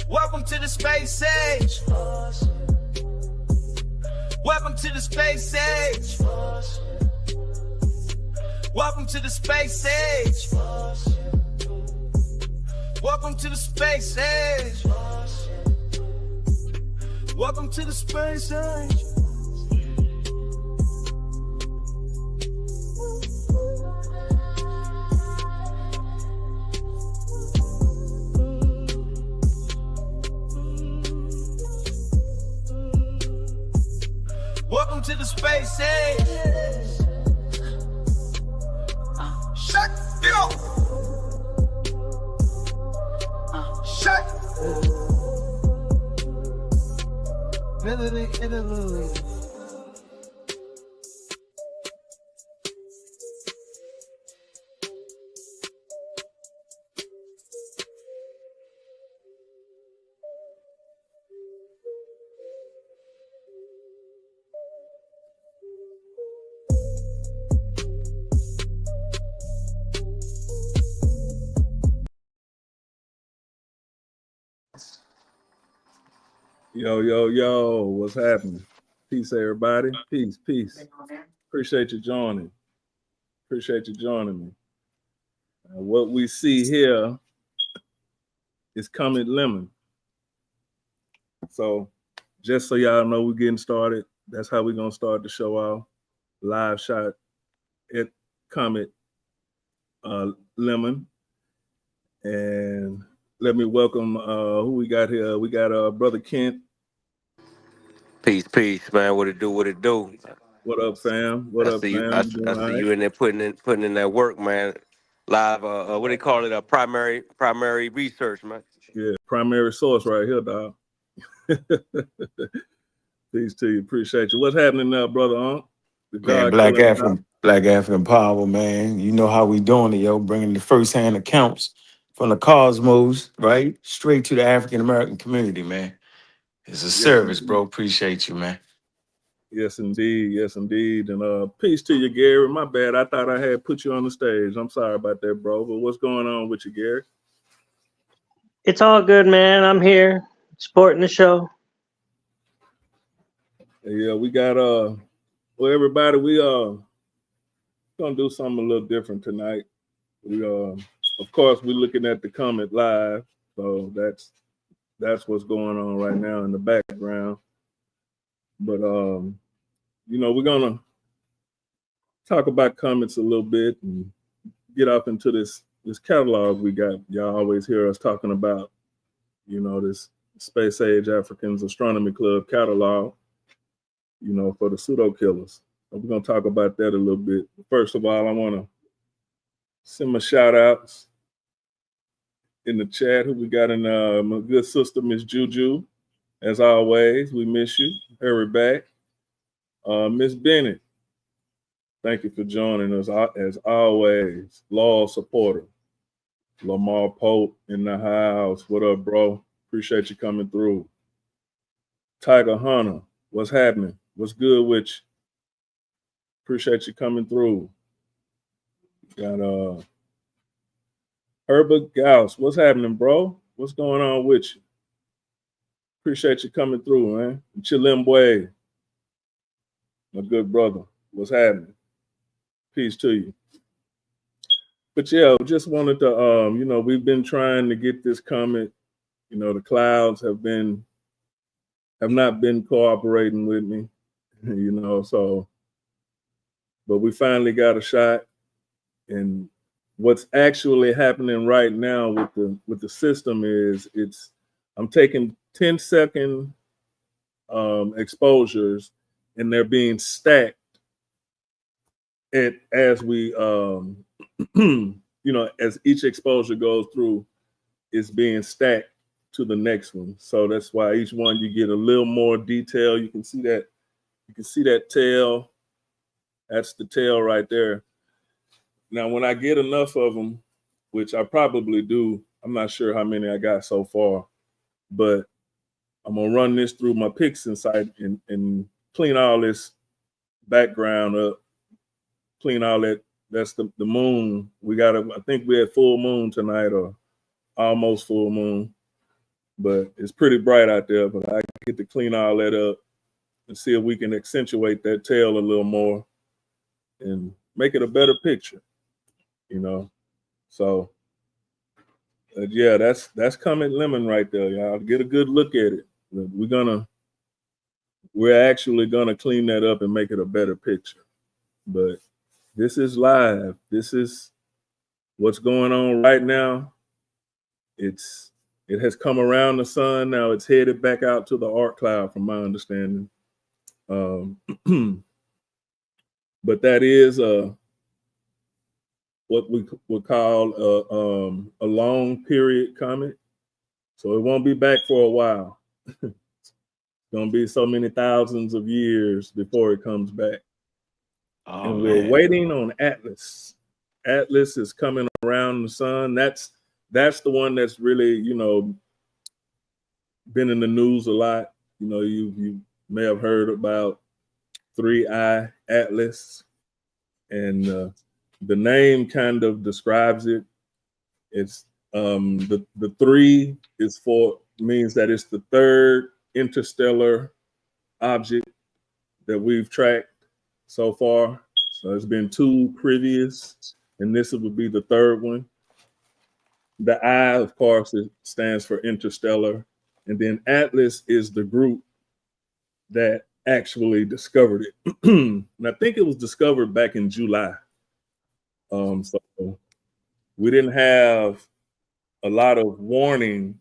Welcome to the space age. Welcome to the space age. Welcome to the space age. Welcome to the space age. Welcome to the space age. Welcome to the space age. Shut up. Shut. Melody interlude. Yo, yo, yo, what's happening? Peace, everybody. Peace, peace. Appreciate you joining. Appreciate you joining me. What we see here is Comet Lemon. So just so y'all know, we're getting started. That's how we're going to start the show off. Live shot at Comet Lemon. And let me welcome who we got here. We got Brother Kent. Peace, peace, man. What it do? What it do? What up, fam? What up, fam? I see you in there putting in that work, man. Live, what they call it? Primary research, man. Yeah, primary source right here, dog. Peace to you. Appreciate you. What's happening now, brother? Man, Black African power, man. You know how we doing it, yo. Bringing the first-hand accounts from the cosmos, right, straight to the African American community, man. It's a service, bro. Appreciate you, man. Yes, indeed. Yes, indeed. And peace to you, Gary. My bad. I thought I had put you on the stage. I'm sorry about that, bro. But what's going on with you, Gary? It's all good, man. I'm here supporting the show. Yeah, we got well, everybody, we gonna do something a little different tonight. We of course we're looking at the Comet live, so that's what's going on right now in the background. But you know, we're gonna talk about Comets a little bit and get off into this catalog we got. Y'all always hear us talking about, you know, this Space Age Africans Astronomy Club catalog, you know, for the Pseudo Killas. So we're gonna talk about that a little bit. First of all, I wanna send my shout outs in the chat. Who we got in my good sister, Miss Juju. As always, we miss you. Hurry back. Miss Bennett, thank you for joining us as always. Loyal supporter. Lamar Pope in the house. What up, bro? Appreciate you coming through. Tiger Hunter, what's happening? What's good with you? Appreciate you coming through. Got Herbert Gauss, what's happening, bro? What's going on with you? Appreciate you coming through, man. Chilimbwe, my good brother. What's happening? Peace to you. But yeah, just wanted to, you know, we've been trying to get this Comet. You know, the clouds have not been cooperating with me, you know, so, but we finally got a shot. And what's actually happening right now with the system is I'm taking 10-second exposures, and they're being stacked as we you know, as each exposure goes through, it's being stacked to the next one. So that's why each one you get a little more detail. You can see that tail. That's the tail right there. Now, when I get enough of them, which I probably do, I'm not sure how many I got so far, but I'm gonna run this through my Pixin site and clean all this background up, clean all that. That's the moon. I think we had full moon tonight, or almost full moon, but it's pretty bright out there. But I get to clean all that up and see if we can accentuate that tail a little more and make it a better picture, you know. So yeah, that's Comet Lemon right there, y'all. Get a good look at it. We're actually gonna clean that up and make it a better picture. But this is live. This is what's going on right now. It has come around the sun. Now it's headed back out to the arc cloud, from my understanding. But that is what we would call a long period comet. So it won't be back for a while. It's gonna be so many thousands of years before it comes back. Oh, And we're man. waiting on Atlas. Atlas is coming around the sun. That's the one that's really, been in the news a lot. You may have heard about 3I Atlas, and the name kind of describes it. It's the 3 means that it's the third interstellar object that we've tracked so far. So there's been 2 previous, and this would be the third one. The I, of course, it stands for interstellar, and then Atlas is the group that actually discovered it. And I think it was discovered back in July. So we didn't have a lot of warning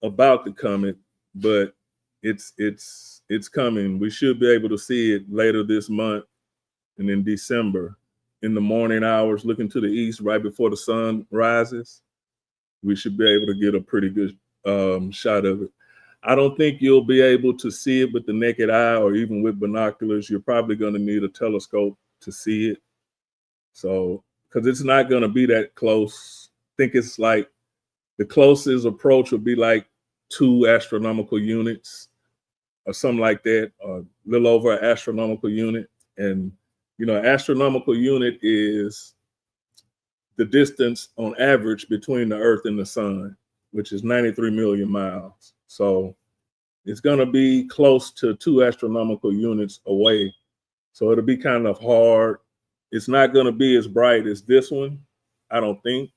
about the comet, but it's coming. We should be able to see it later this month and in December in the morning hours, looking to the east right before the sun rises. We should be able to get a pretty good shot of it. I don't think you'll be able to see it with the naked eye or even with binoculars. You're probably going to need a telescope to see it. So, because it's not going to be that close. I think it's like the closest approach would be like 2 astronomical units or something like that, a little over an astronomical unit. And, astronomical unit is the distance on average between the Earth and the sun, which is 93 million miles. So it's going to be close to 2 astronomical units away. So it'll be kind of hard. It's not going to be as bright as this one, I don't think.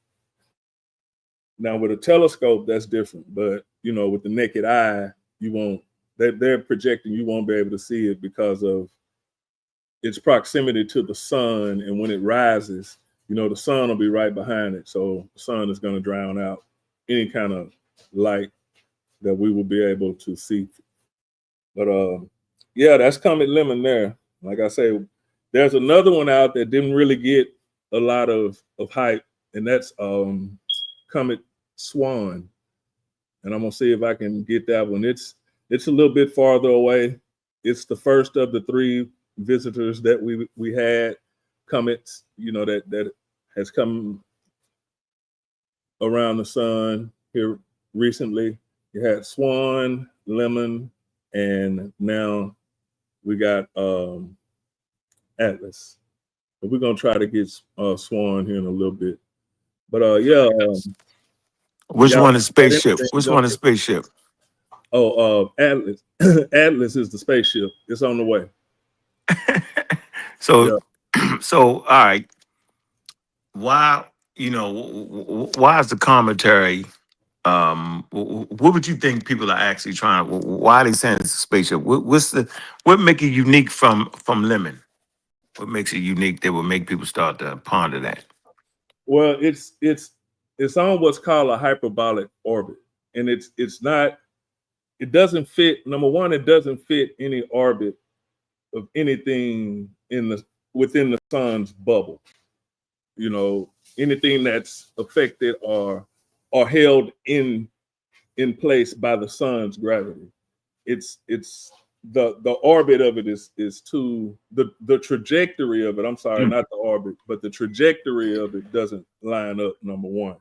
Now with a telescope, that's different. But, with the naked eye, you won't, they're projecting you won't be able to see it because of its proximity to the sun. And when it rises, the sun will be right behind it. So the sun is going to drown out any kind of light that we will be able to see. But yeah, that's Comet Lemon there. Like I say, there's another one out that didn't really get a lot of hype, and that's Comet Swan. And I'm gonna see if I can get that one. It's a little bit farther away. It's the first of the 3 visitors that we had comets, that has come around the sun here recently. You had Swan, Lemon, and now we got Atlas. But we're gonna try to get Swan here in a little bit. But yeah. Which one is spaceship? Which one is spaceship? Oh, Atlas. Atlas is the spaceship. It's on the way. So, so all right. Why, why is the commentary? What would you think people are actually trying? Why are they saying it's a spaceship? What make it unique from Lemon? What makes it unique that would make people start to ponder that? Well, it's on what's called a hyperbolic orbit, and it's not. It doesn't fit. Number one, it doesn't fit any orbit of anything within the sun's bubble. Anything that's affected or held in place by the sun's gravity. It's the orbit of it is too the trajectory of it. I'm sorry, not the orbit, but the trajectory of it doesn't line up. Number one.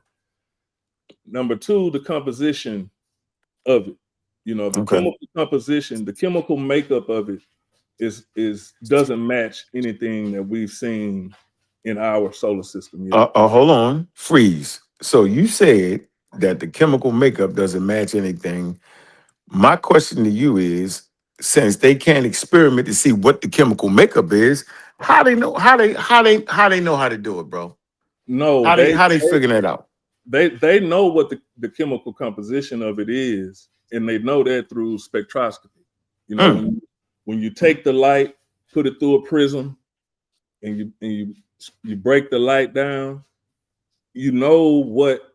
Number two, the composition of it. The chemical composition, the chemical makeup of it is doesn't match anything that we've seen in our solar system yet. Hold on, freeze. So you said that the chemical makeup doesn't match anything. My question to you is, since they can't experiment to see what the chemical makeup is, how they know how they know how to do it, bro? No, How they figuring that out? they know what the chemical composition of it is, and they know that through spectroscopy. You know, Mm. when you take the light, put it through a prism, and you break the light down, you know what,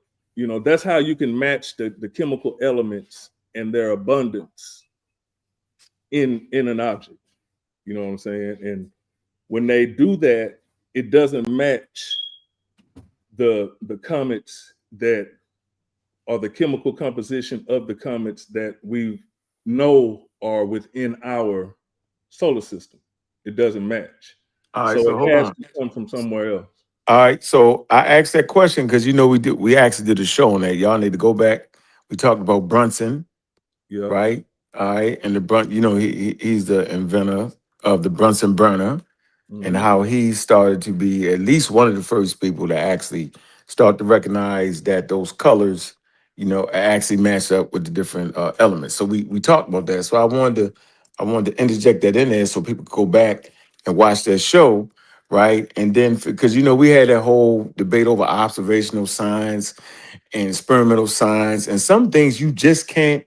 that's how you can match the chemical elements and their abundance in an object. You know what I'm saying? And when they do that, it doesn't match the comets that are the chemical composition of the comets that we know are within our solar system. It doesn't match. All right, So so it hold has on. to come from somewhere else. All right, so I asked that question because we actually did a show on that. Y'all need to go back. We talked about Brunson, Yeah. right? All right, and he's the inventor of the Brunson burner, and Mm-hmm. how he started to be at least one of the first people to actually start to recognize that those colors, actually match up with the different elements. So we talked about that. So I wanted to interject that in there so people could go back and watch that show, right? And then because we had that whole debate over observational science and experimental science, and some things you just can't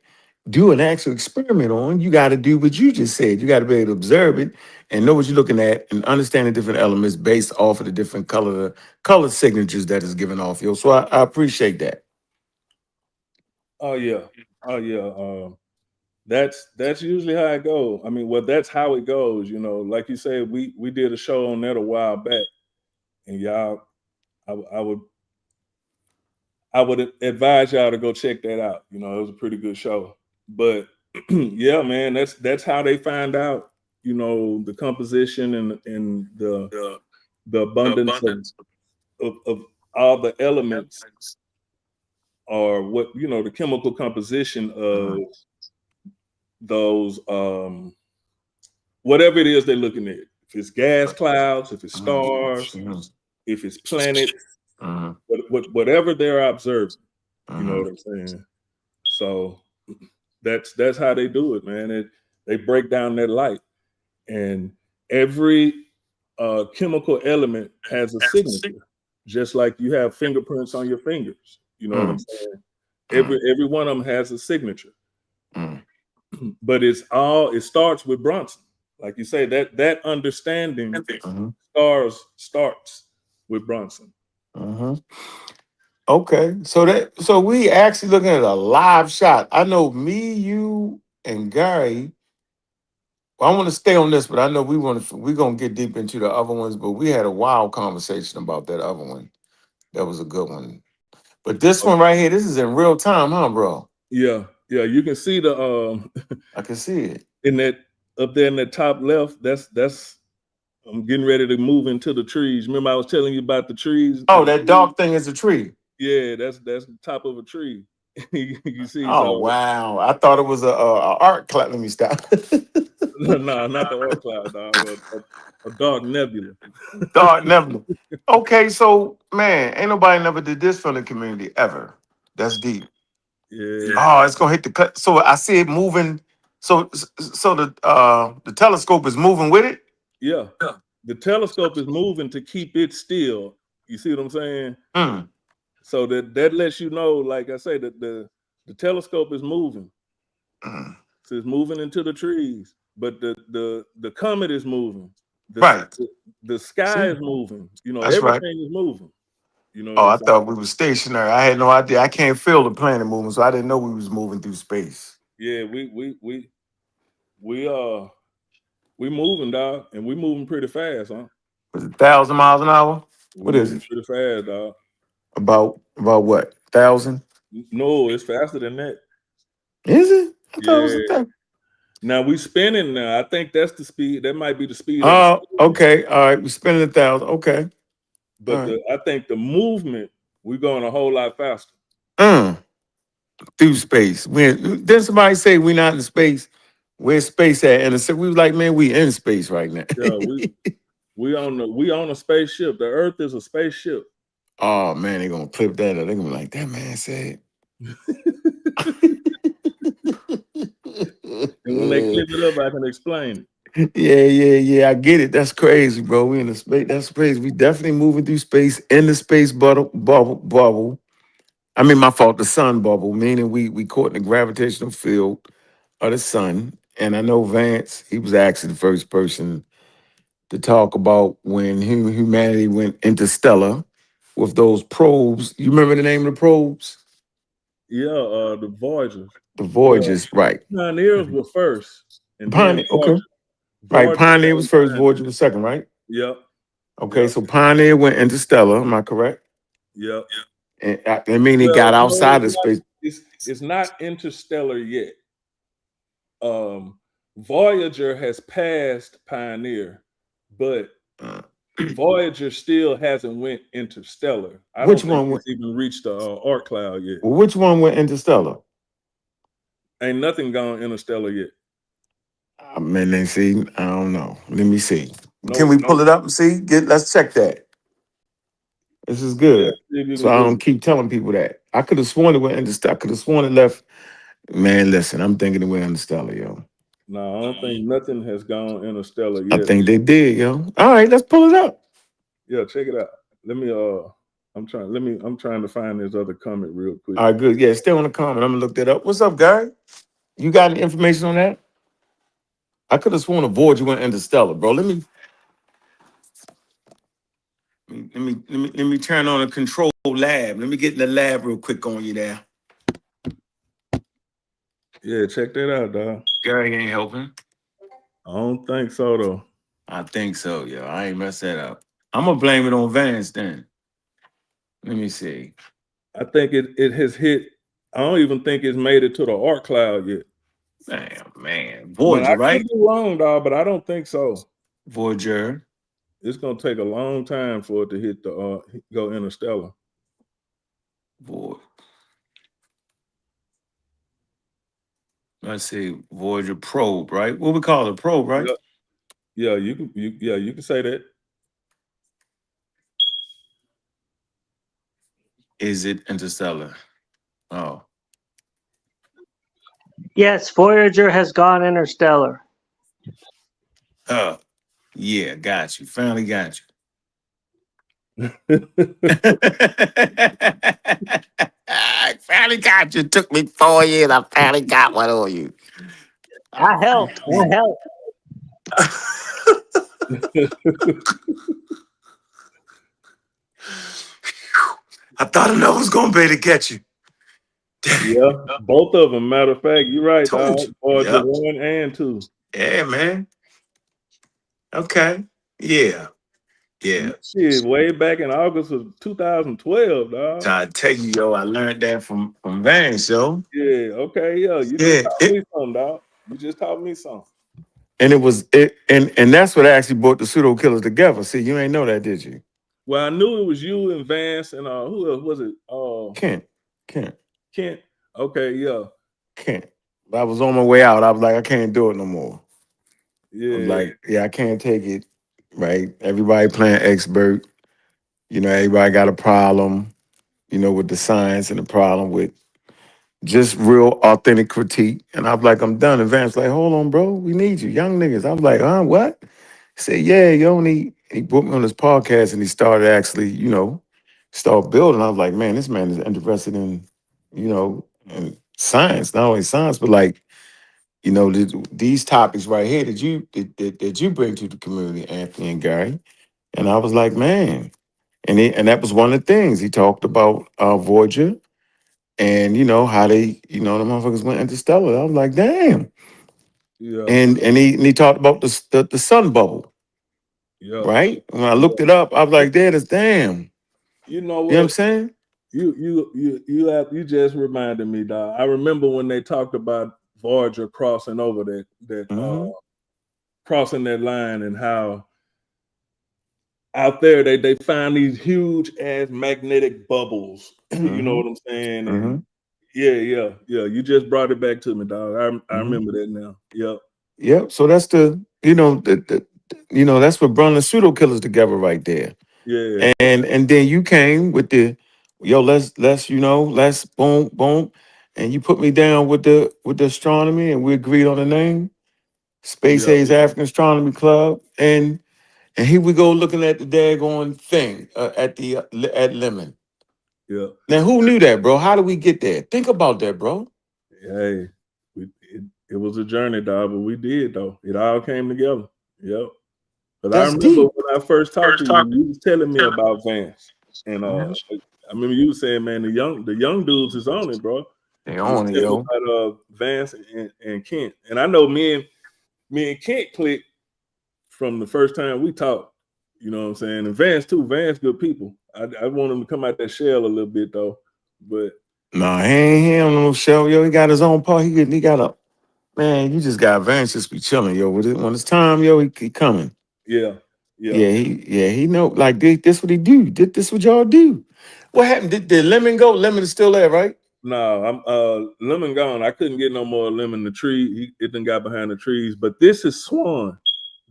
do an actual experiment on. You got to do what you just said. You got to be able to observe it and know what you're looking at and understand the different elements based off of the different color signatures that is given off. So I appreciate that. Oh yeah. Oh yeah. That's usually how it goes. I mean, well, that's how it goes. Like you said, we did a show on that a while back, and y'all, I would advise y'all to go check that out. It was a pretty good show. But yeah, man, that's how they find out. The composition and The, the the abundance abundance. of all the elements, or what the chemical composition of those whatever it is they're looking at. If it's gas clouds, if it's stars, if it's planets, whatever they're observing, you know what I'm saying? So that's how they do it, man. They break down that light, and every chemical element has a signature, just like you have fingerprints on your fingers. You know what I'm saying? Every one of them has a signature, but it starts with Bronson. Like you say, that understanding starts with Bronson. Okay, so we actually looking at a live shot. I know me, you, and Gary. Well, I want to stay on this, but I know we're gonna get deep into the other ones. But we had a wild conversation about that other one. That was a good one. But this one right here, this is in real time, huh, bro? Yeah, yeah. You can see the I can see it in that up there in the top left. That's I'm getting ready to move into the trees. Remember, I was telling you about the trees. Oh, that dark thing is a tree. Yeah, that's the top of a tree. You see, Oh so wow! I thought it was a art clap. Let me stop. no, not the orc cloud, dog. A dark nebula. Dark nebula. Okay, so man, ain't nobody never did this from the community ever. That's deep. Yeah, Oh, it's gonna hit the cut. So I see it moving. So the telescope is moving with it. yeah. The telescope is moving to keep it still. You see what I'm saying? Mm. So that lets you know, like I say, that the telescope is moving. Mm. So it's moving into the trees, but the comet is moving. Right. The sky See, is moving. that's right. Everything is moving. You know what Oh, I'm I saying? thought we were stationary. I had no idea. I can't feel the planet moving, so I didn't know we was moving through space. Yeah, we we moving, dog, and we moving pretty fast, huh? Was it 1,000 miles an hour? We What is moving it? pretty fast, dog. About what? 1,000? No, it's faster than that. Is it? I thought it was Yeah. 1,000. Now we spinning now. I think that's the speed. That might be the speed of the Oh, sun. okay. All right. We're spending 1,000. Okay. All But right. I think the movement, we're going a whole lot faster. Mm, through space. Didn't somebody say we're not in space? Where's space at? And we was like, man, we in space right now. Yeah, we on a spaceship. The Earth is a spaceship. Oh man, they're gonna clip that up. They're gonna be like, that man said. And when they clip it up, I can explain Yeah. I get it. That's crazy, bro. We in the space. That's crazy. We definitely moving through space in the space bubble. I mean, my fault. The sun bubble, meaning we caught in the gravitational field of the sun. And I know Vance. He was actually the first person to talk about when humanity went interstellar with those probes. You remember the name of the probes? it. Yeah, the Voyagers. The Well, Voyagers, right? Pioneers were first, and then Pioneer. Okay. Right. Voyager Pioneer came was first, behind. Voyager was second, right? Yep, Okay, yep, so Pioneer went interstellar. Am I correct? yep. And I mean, he Well, got no, outside of space. it's not interstellar yet. Voyager has passed Pioneer, but Uh, Voyager still hasn't went interstellar. I which don't think one went? it's even reached the Oort cloud yet. Which one went interstellar? Ain't nothing gone interstellar yet. I mean, let's see. I don't know. Let me see. Can No, we no. pull it up and see? Let's check that. This is Yeah, good. see if you So can I get don't it. keep telling people that. I could have sworn it went interstellar. I could have sworn it left. Man, listen, I'm thinking it went interstellar, yo. No, I don't think nothing has gone interstellar I yet. think they did, yo. All right, let's pull it up. Yeah, check it out. Let me I'm trying to find this other comment real quick. All right, good. Yeah, stay on the comment. I'm gonna look that up. What's up, guy? You got any information on that? I could have sworn a Voyager went interstellar, bro. Let me turn on a control lab. Let me get in the lab real quick on you there. Yeah, check that out, dog. Gary ain't helping. I don't think so though. I think so, yo. I ain't mess that up. I'm gonna blame it on Vance then. Let me see. I think it has hit. I don't even think it's made it to the Oort cloud yet. Man. But I Voyager, could right? be wrong, dog. But I don't think so. Voyager. It's gonna take a long time for it to hit the go interstellar. Voyager. Let's see. Voyager probe, right? What we call it, probe, right? Yep. Yeah, you can say that. Is it interstellar? Oh. Yes, Voyager has gone interstellar. Oh. Yeah, got you. Finally got you. I finally got you. It took me 4 years. I finally got one on you. I helped. I helped. I thought another was gonna be able to get you. Yeah, both of them. Matter of fact, you're right, Told dog. you. Voyager Yep. 1 and 2. Yeah, man. Okay. Yeah. Shit, way back in August of 2012, So dog. I tell you, yo, I learned that from Vance, yo. Yeah, okay, yeah. You just Yeah. taught me something, dog. You just taught me something. And it was it, and that's what actually brought the Pseudo Killers together. See, you ain't know that, did you? Well, I knew it was you and Vance and who else was it? Kent. Kent. Okay, yeah. But I was on my way out. I was like, I can't do it no more. I'm Yeah. like, yeah, I can't take it. Right? Everybody playing expert. You know, everybody got a problem, you know, with the science and the problem with just real authentic critique. And I'm like, I'm done. And Vance like, hold on, bro. We need you. Young niggas. I'm like, what? He said, yeah, yo. And he put me on his podcast and he started actually, you know, start building. I was like, man, this man is interested in, you know, in science, not only science, but like, you know, these topics right here that you bring to the community, Anthony and Gary. And I was like, man. And that was one of the things he talked about Voyager and you know how they, you know, the motherfuckers went interstellar. I was like, damn. Yeah. And he talked about the sun bubble, Yeah. right? When I Yeah. looked it up, I was like, there it is, damn. You know You know what I'm what? saying? You just reminded me, dog. I remember when they talked about Voyager crossing over that Mm-hmm. crossing that line and how out there they find these huge ass magnetic bubbles. You know Mm-hmm. what I'm saying? Mm-hmm. And yeah. You just brought it back to me, dog. I Mm-hmm. remember that now. Yep. Yep. So that's the, you know, you know, that's what brought the Pseudo Killers together right there. Yeah. And then you came with the let's boom boom, and you put me down with the astronomy, and we agreed on the name, Space Yeah. Age African Astronomy Club, and here we go looking at the daggone thing at Lemon. Yeah. Now who knew that, bro? How did we get there? Think about that, bro. Hey, it was a journey, dog, but we did though. It all came together. Yep. But I That's remember deep. when I first talked to you, you was telling me about Vance, and Mhm. I remember you saying, man, the young dudes is on it, bro. They You was on it, telling me yo. about Vance and Kent, and I know me and Kent clicked from the first time we talked. You know what I'm saying? And Vance too. Vance good people. I want him to come out that shell a little bit though, but Nah, he ain't on no show, yo. He got his own part. He got a man. You just got Vance just be chilling, yo. When it's time, yo, he coming. yeah, yeah. He know like this what he do. This what y'all do. What happened? Did Lemon go? Lemon is still there, right? No, I'm Lemon gone. I couldn't get no more Lemon. The tree, it done got behind the trees. But this is Swan.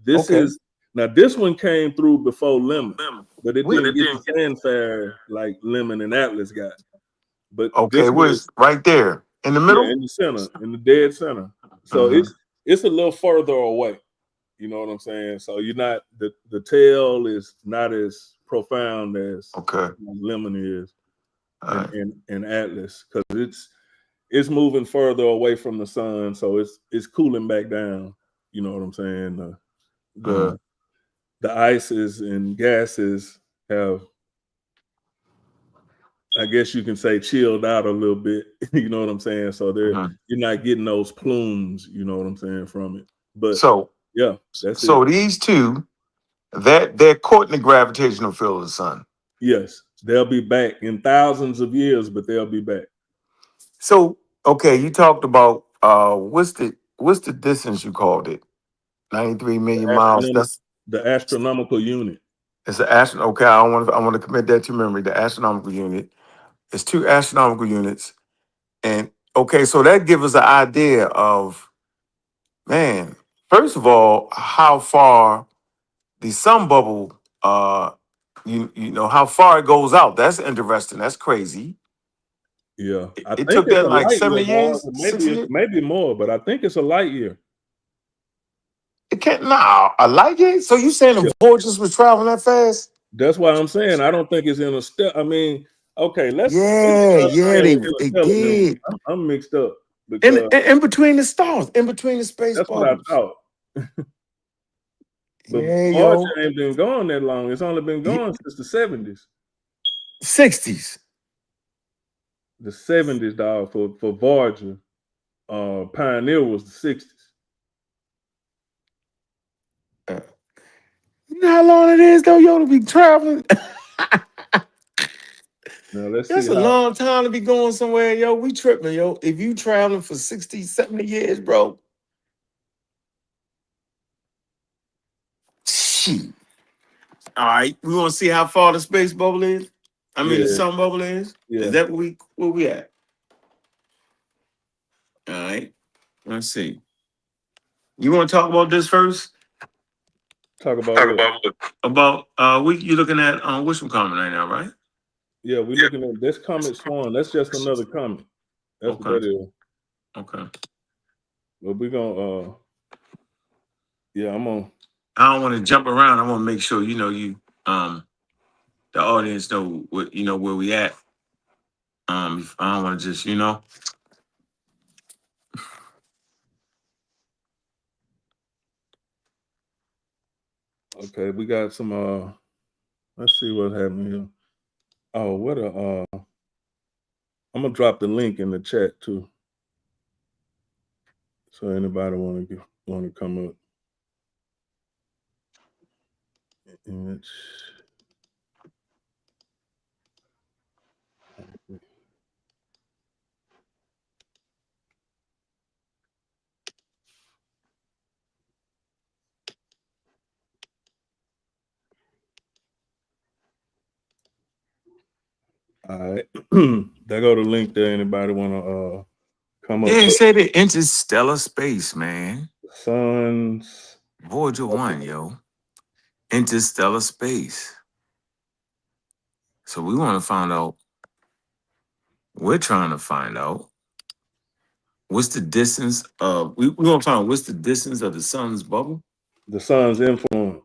This Okay. is now this one came through before Lemon, but it We didn't get the fanfare like Lemon and Atlas got. But okay. this one is Where's right there in the yeah, middle? in the center, in the dead center. So Uh-huh. it's a little further away. You know what I'm saying? So you're not the tail is not as profound as Okay. Lemon is All right. and Atlas because it's moving further away from the sun, so it's cooling back down. You know what I'm saying? Uh-huh. The ices and gases have, I guess you can say, chilled out a little bit. You know what I'm saying? So Uh-huh. you're not getting those plumes. You know what I'm saying from it. But So yeah, that's it. so these two they're caught in the gravitational field of the sun. Yes, they'll be back in thousands of years, but they'll be back. So okay, you talked about what's the distance you called it? 93 million miles. That's The astronomical unit. it's an astronaut. Okay, I want to commit that to memory. The astronomical unit. It's two astronomical units. And okay, so that gives us an idea of man, first of all, how far the sun bubble you know how far it goes out. That's interesting. That's crazy. Yeah, It, I it think took it's that a like light year, 70 dog. years, 60 Maybe years. maybe more, but I think it's a light year. It can't nah, I like it. So you saying Yeah, the Voyagers was traveling that fast? that's why I'm saying I don't think it's in a step. I mean, okay, let's Yeah, understand what they you're telling me. did. I'm mixed up In, because in between the stars, in between the space that's what I bubbles. thought. But Yeah, Voyager yo. ain't been gone that long. It's only been gone since the 70s. 60s. The 70s, dog, for Voyager. Pioneer was the 60s. You know how long it is though, yo, to be traveling? Now let's see That's a how. long time to be going somewhere, yo. We tripping, yo. If you traveling for 60, 70 years, bro. Shit. All right. We want to see how far the space bubble is. I mean the Yeah, sun bubble is. Is yeah. that where we at? All right. Let's see. You want to talk about this first? Talk about Talk what? about what? About we you looking at which one coming right now, right? Yeah, we're looking at this Comet Swan. That's just another comet. That's what Okay. that is. Okay. But we're gonna yeah, I'm on. I don't want to jump around. I want to make sure you the audience know what where we at. I don't want to just Okay, we got some let's see what happened here. Oh, what a I'm gonna drop the link in the chat too. So anybody wanna come up. Image. All right. There go the link there. Anybody wanna come up? yeah, But say the interstellar space, man. Suns. Voyager 1, yo. Interstellar space. So we want to find out. We're trying to find out what's the distance of we want to find out what's the distance of the sun's bubble. The sun's influence.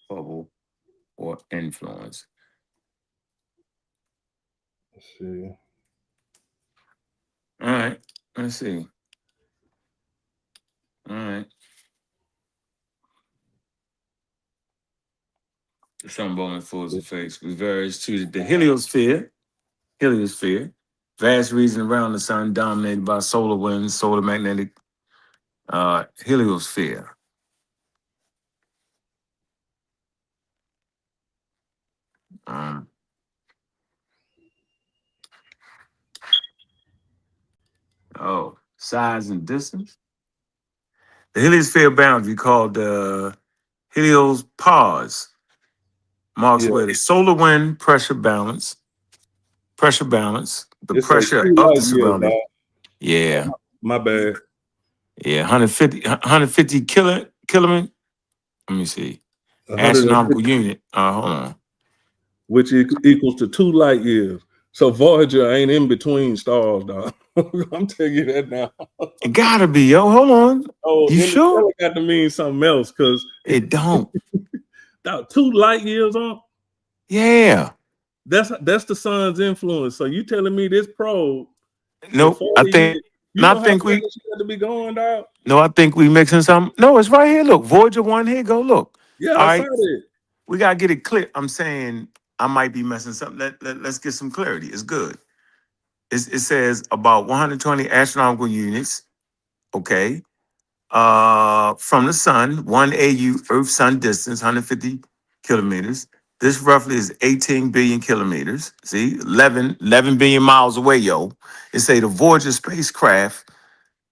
Bubble or influence. Let's see. All right. Let's see. All right. The sun bubble in full effects refers to the heliosphere. Heliosphere. Vast region around the sun dominated by solar winds, solar magnetic heliosphere. Size and distance. The heliosphere boundary called the Helios pause marks where the solar wind pressure balance, the It's a pressure 2 of the light years, surrounding. dog. Yeah. My bad. Yeah. 150 kilometer. Let me see. 150, Astronomical unit. Hold on. which equals to 2 light years. So Voyager ain't in between stars, dog. I'm telling you that now. It gotta be, yo. Hold on. Oh, You sure? Interstellar got to mean something else because It don't. 2 light years on. Yeah. That's the sun's influence. So you telling me this probe in Nope. 40 years, you I know how think far she got to be going, dog? No, I think we mixing something. No, it's right here. Look, Voyager 1 here. Go look. Yeah, All I saw right. that. We gotta get it clear. I'm saying I might be messing something. Let's get some clarity. It's good. It says about 120 astronomical units. Okay. From the sun, 1 AU Earth Sun distance, 150 kilometers. This roughly is 18 billion kilometers. See, 11 billion miles away, yo. It say the Voyager spacecraft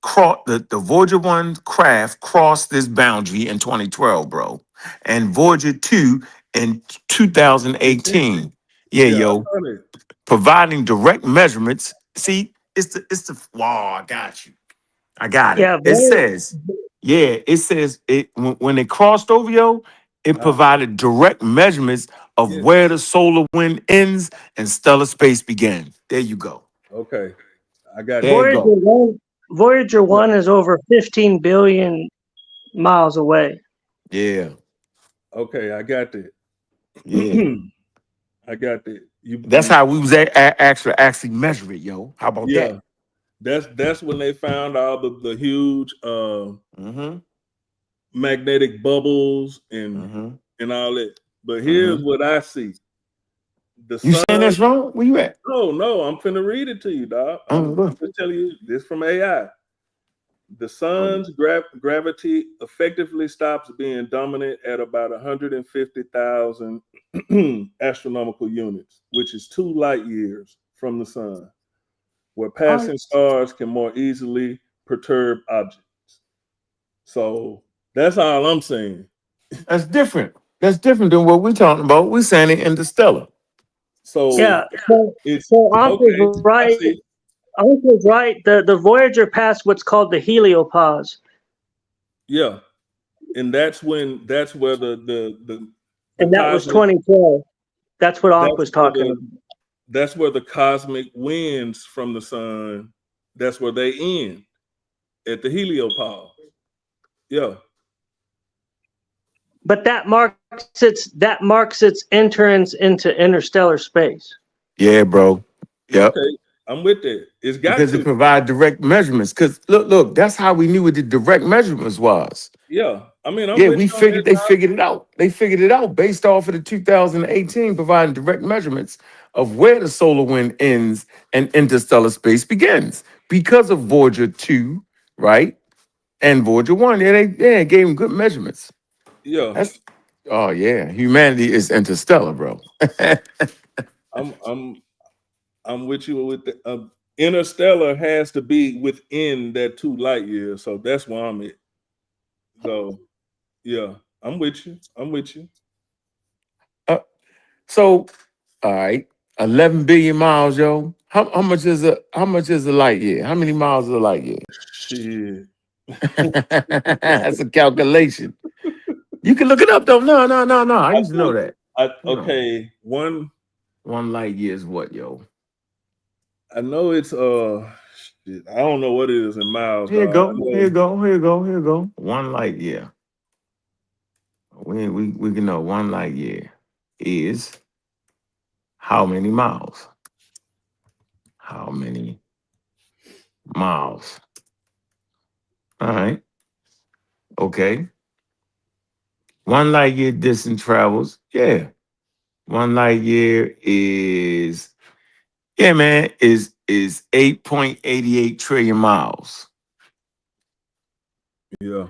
the Voyager 1 craft crossed this boundary in 2012, bro. And Voyager 2 in 2018. Yeah, Yeah, I yo. saw that. Providing direct measurements. See, wow, I got you. I got it. Yeah, It says, when it crossed over, yo, it provided direct measurements of Yeah. where the solar wind ends and stellar space began. There you go. Okay, I got There you you. go. Voyager 1 is over 15 billion miles away. Yeah. Okay, I got that. Yeah. I got that. That's how we was actually measure it, yo. How about yeah. that? That's when they found all the huge Mm-hmm. magnetic bubbles Mm-hmm. and all that. But here's Mm-hmm. what I see: the You sun. saying that's wrong? Where you at? No, I'm finna read it to you, dog. I'm just telling you this from AI. The sun's gravity effectively stops being dominant at about 150,000 astronomical units, which is 2 light years from the sun, where passing stars can more easily perturb objects. So that's all I'm saying. That's different. That's different than what we're talking about. We're saying it interstellar. So Yeah. So it's Ankh okay. was I right. see. Ankh was right. The Voyager passed what's called the heliopause, Yeah, and that's where the and that was cosmic 2012. That's what Ankh that's was where talking about. that's where the cosmic winds from the sun, that's where they end at the heliopause. Yeah. But that marks its entrance into interstellar space. Yeah, bro. Yep. Okay. I'm with that. It's got Because it to. provides direct measurements. Because look, that's how we knew what the direct measurements was. Yeah. I mean, I'm Yeah, with we you on figured that, they dog. figured it out. They figured it out based off of the 2018 providing direct measurements of where the solar wind ends and interstellar space begins because of Voyager 2, right? And Voyager 1. Yeah, they gave them good measurements. Yeah. That's humanity is interstellar, bro. I'm with you with the interstellar has to be within that 2 light years. So that's where I'm at. So yeah, I'm with you. I'm with you. So All right. 11 billion miles, yo. How much is a light year? How many miles is a light year? Shit. That's a calculation. You can look it up though. No. I used to know that. Okay, one. One light year is what, yo? I know it's shit, I don't know what it is in miles, Here you dog. go. Here you go. One light year. We can know one light year is how many miles? How many miles? All right. Okay. One light year distance travels. Yeah. One light year is man, is 8.88 trillion miles. Yeah.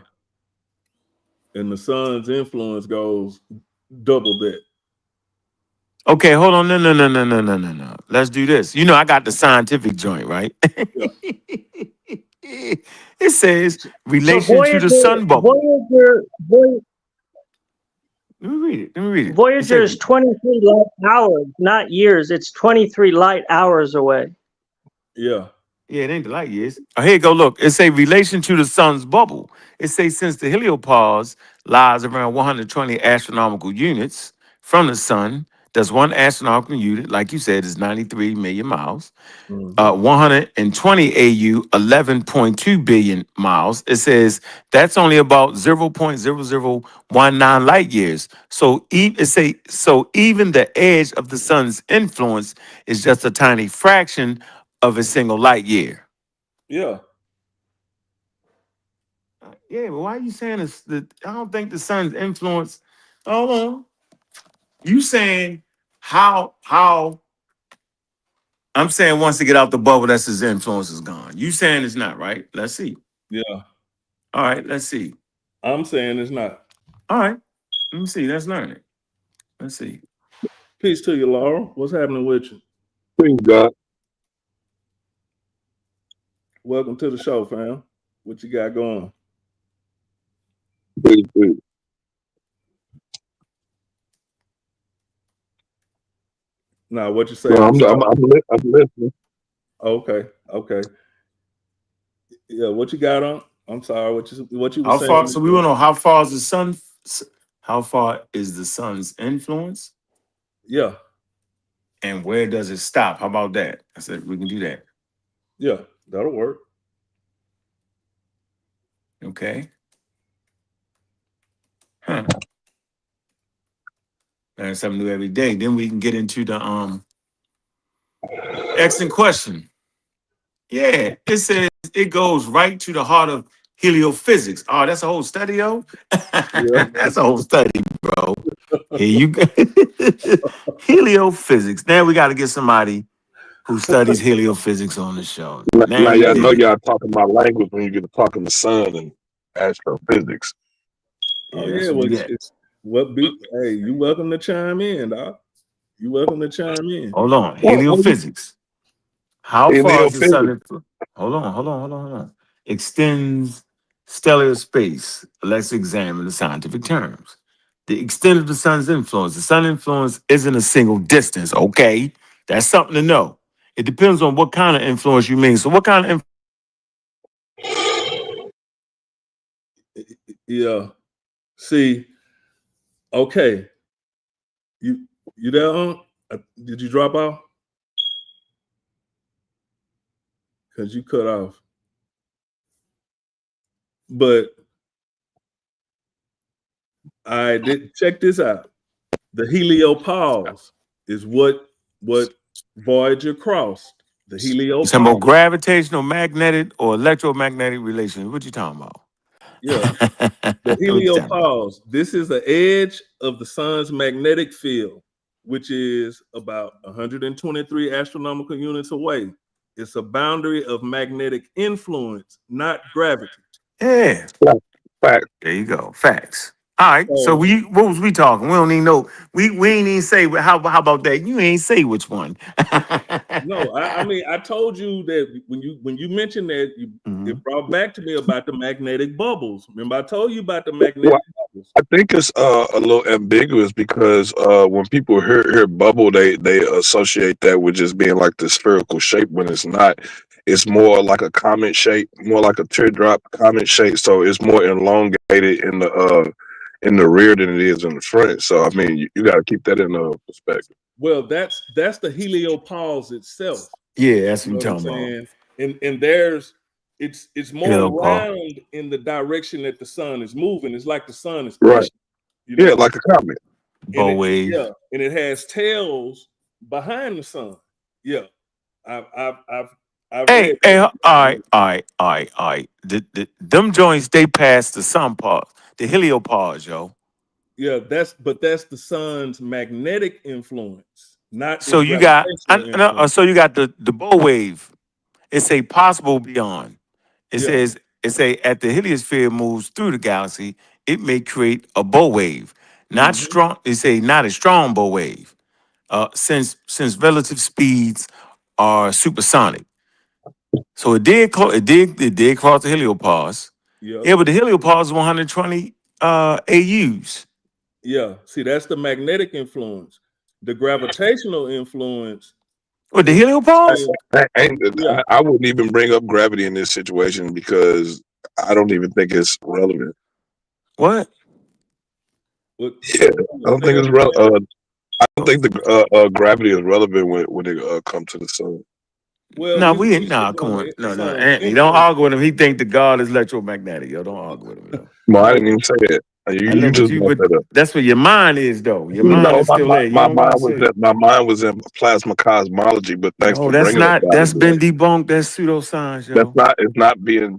And the sun's influence goes double that. Okay, hold on. No. Let's do this. You know, I got the scientific joint, right? Yeah. It says So relation to the sun bubble. Let me read it. It Voyager said, is 23 light hours, not years. It's 23 light hours away. Yeah. yeah, it ain't the light years. Oh, here you go. Look, it say relation to the sun's bubble. It say since the heliopause lies around 120 astronomical units from the sun, that's one astronomical unit, like you said, is 93 million miles. 120 AU, 11.2 billion miles. It says that's only about 0.0019 light years. So even the edge of the sun's influence is just a tiny fraction of a single light year. Yeah. Yeah, but why are you saying this? I don't think the sun's influence. Hold on. You saying how I'm saying once they get out the bubble, that's his influence is gone. You saying it's not, right? Let's see. Yeah. All right, let's see. I'm saying it's not. All right, let me see. Let's learn it. Let's see. Peace to you, Laura. What's happening with you? Praise God. Welcome to the show, fam. What you got going? Praise God. Nah, what you say? No, I'm I'm sorry. listening. Okay. Yeah, what you got on? I'm sorry. What you were How far? saying? So we want to know how far is the sun? How far is the sun's influence, Yeah. and where does it stop? How about that? I said we can do that. Yeah, that'll work. Okay. Huh. Learn something new every day. Then we can get into the excellent question. Yeah, it says it goes right to the heart of heliophysics. Oh, that's a whole study, yo. Yeah. That's a whole study, bro. Here you go. Heliophysics. Now we got to get somebody who studies heliophysics on the show. Now Now we y'all know did it. y'all talking about language when you get to talking the sun and astrophysics. Oh Yeah, that's yeah. what we Well, get. hey, you welcome to chime in, dog. You welcome to chime in. Hold on. Well, Heliophysics. How far is the sun? heliophysics. Hold on. Extends stellar space. Let's examine the scientific terms. The extent of the sun's influence. The sun influence isn't a single distance. Okay, that's something to know. It depends on what kind of influence you mean. So, what kind of Yeah. See. Okay. You there? Did you drop off? Because you cut off. But I did check this out. The heliopause is what Voyager crossed. The you talking about heliopause. gravitational, magnetic, or electromagnetic relations? What you talking about? Yeah. The What you talking about? heliopause. This is the edge of the sun's magnetic field, which is about 123 astronomical units away. It's a boundary of magnetic influence, not gravity. Yeah. Fact. There you go. Facts. All right. So So what was we talking? We don't even know. We ain't even say how about that? You ain't say which one. no, I mean I told you that when you mentioned that Mhm. it brought back to me about the magnetic bubbles. Remember I told you about the Why, magnetic bubbles. bubbles. I think it's a little ambiguous because when people hear bubble, they associate that with just being like the spherical shape when it's not. It's more like a comet shape, more like a teardrop comet shape. So it's more elongated in the rear than it is in the front. So I mean, you got to keep that in perspective. Well, that's the heliopause itself. Yeah, that's You what know I'm what I'm talking about. saying? And there's it's more Heliopause. round in the direction that the sun is moving. It's like the sun is Right. pushing, you Yeah, know. like a comet. And Bow wave. and it has tails behind the sun. Yeah, I've read Hey, hey, that. all right. Them joints, they pass the sun pause, the heliopause, yo. Yeah, that's the sun's magnetic influence, not So its you got, gravitational influence. so you got the bow wave. It's a possible beyond. It Yeah. says, at the heliosphere moves through the galaxy, it may create a bow wave. Not Mm-hmm. strong, they say not a strong bow wave. Since relative speeds are supersonic. So it did cross the heliopause. Yep. Yeah, but the heliopause is 120 AUs. Yeah. See, that's the magnetic influence. The gravitational influence What, the is heliopause? still, yeah. I wouldn't even bring up gravity in this situation because I don't even think it's relevant. What? What, Yeah, I don't say think that it's again? I don't think the gravity is relevant when it comes to the sun. Well, No, we ain't. we still Nah, come doing on. the No, sun's Anthony, don't influence. argue with him. He think the God is electromagnetic. Yo, don't argue with him, yo. No, I No, didn't even say that. I know, You but just brought but that up. that's where your mind is, though. Your mind No, is still there. You don't gotta say. my mind was in plasma cosmology, but thanks No, for that's bringing up not. that. That's been debunked. That's pseudoscience, That's yo. not it's not been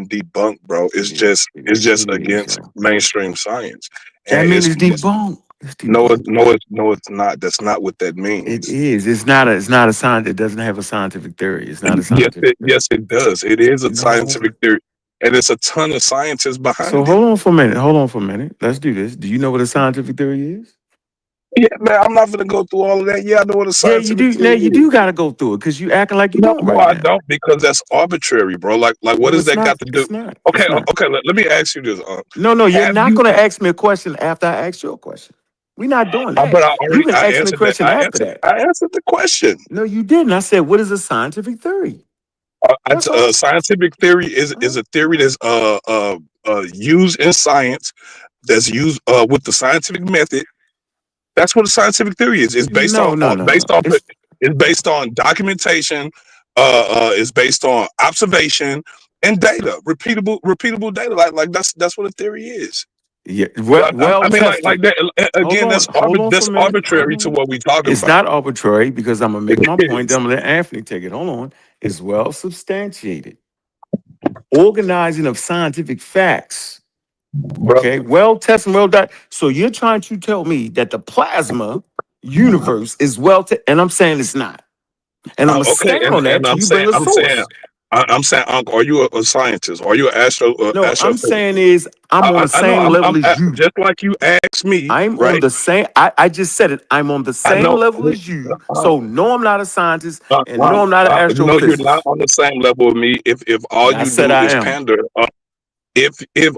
debunked, bro. It's just It is, against yo. mainstream science, That and means it's debunked. It's debunked. no, it's not. That's not what that It means. is. It's not a. It's not a science. It doesn't have a scientific theory. It's not a scientific theory. Yes, it does. It is a No. scientific theory, and it's a ton of scientists So behind it. hold on for a minute. Hold on for a minute. Let's do this. Do you know what a scientific theory is? Yeah, man, I'm not gonna go through all of that. Yeah, I know what a Yeah, you scientific do. Now theory you is. do got to go through it because you acting like you don't No, right I now. don't because that's arbitrary, bro. Like what No, does it's that got not. to do? It's not. Okay, It's not. okay. Let me ask you this. No, you're Have not you? going to ask me a question after I ask your question. We're not doing that. But You can I ask me a answered that. question after that. I answered the question. No, you didn't. I said, what is a scientific theory? That's all. Scientific theory is Uh, a theory that's used in science, that's used with the scientific method. That's what a scientific theory is. It's based No, no, no, no. it's based on documentation. It's based on observation and data, repeatable data. Like that's what a theory is. Yeah, But well I mean, tested. like that again. Hold on for That's a minute. Hold arbitrary to on. what we talking It's about. not arbitrary because I'm gonna It make my point. Then is, I'm gonna let Anthony take it. Hold on. It's well substantiated. Organizing of scientific facts. Okay, brother. well tested, well done. So you're trying to tell me that the plasma universe is and I'm saying it's not. And I'm gonna Okay, stand on that and till you bring a source. I'm saying, Uncle, are you a scientist? Are you an No, I'm saying astrophysicist? is I'm on the I know same level as you. just like you asked me, I'm on right? the same. I just said it. I'm on the I same know. level as you. So no, I'm not a scientist, and no, I'm not an No, you're not astrophysicist. on the same level with me. If all I you said do I is am. pander, if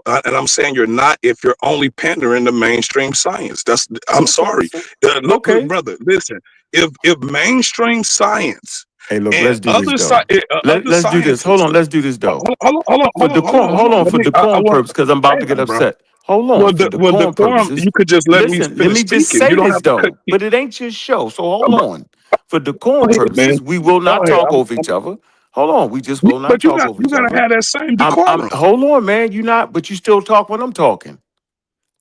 and I'm saying you're not if you're only pandering to mainstream science. I'm Okay, sorry. so Look, okay. brother, listen. If mainstream science Hey, look, and let's do this though. other Let's do this. Hold scientists. on, let's do this though. For decorum, Hold hold on. on, Let for me. I decorum want. purpose, because I'm about to get Damn, bro. upset. Hold on, for The decorum quorum. purposes. You could just let me Listen, let finish me just speaking. say You don't this have to cut. though, but it ain't your show. So hold Bro, on. For go decorum ahead, man. purposes, we will Go not ahead. talk over each other. Hold on, we just will not But talk over you each gotta other. have that same I'm decorum, hold on, man. You not, but you still talk when I'm talking.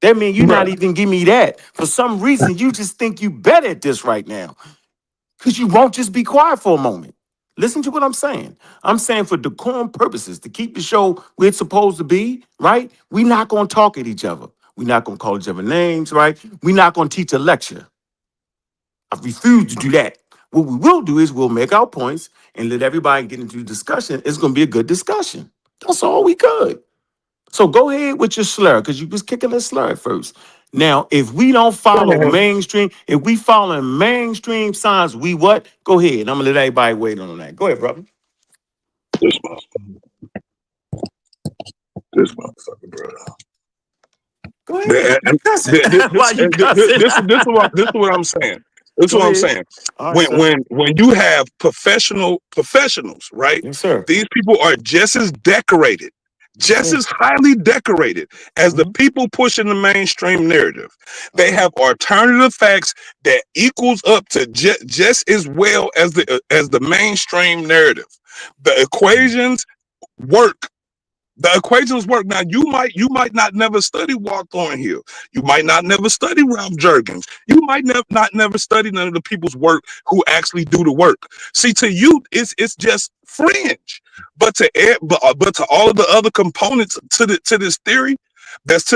That means you bro. not even give me that. For some reason, you just think you better at this right now. Because you won't just be quiet for a moment. Listen to what I'm saying. I'm saying for decorum purposes, to keep the show where it's supposed to be, right? We're not going to talk at each other. We're not going to call each other names, right? We're not going to teach a lecture. I refuse to do that. What we will do is we'll make our points and let everybody get into the discussion. It's going to be a good discussion. That's all we could. So go ahead with your slur, because you was kicking a slur at first. Now, if we don't follow mainstream, if we follow mainstream signs, we what? Go ahead. I'm gonna let everybody wait on that. Go ahead, brother. This motherfucker, bro. Go The- ahead. and Why you cussing? this is what I'm saying. This is Go what I'm ahead. saying. All right, sir. When you have professionals, right? Yes, sir. These people are just as decorated, Yes, just sir. as highly decorated as the Mhm. people pushing the mainstream narrative. All They right. have alternative facts that equals up to just as well as the mainstream narrative. The equations work. The equations work. Now you might not never study Walthorn Hill. You might not never study Ralph Jergens. You might not never study none of the people's work who actually do the work. See, to you, it's just fringe. But but to all of the other components to this theory, that's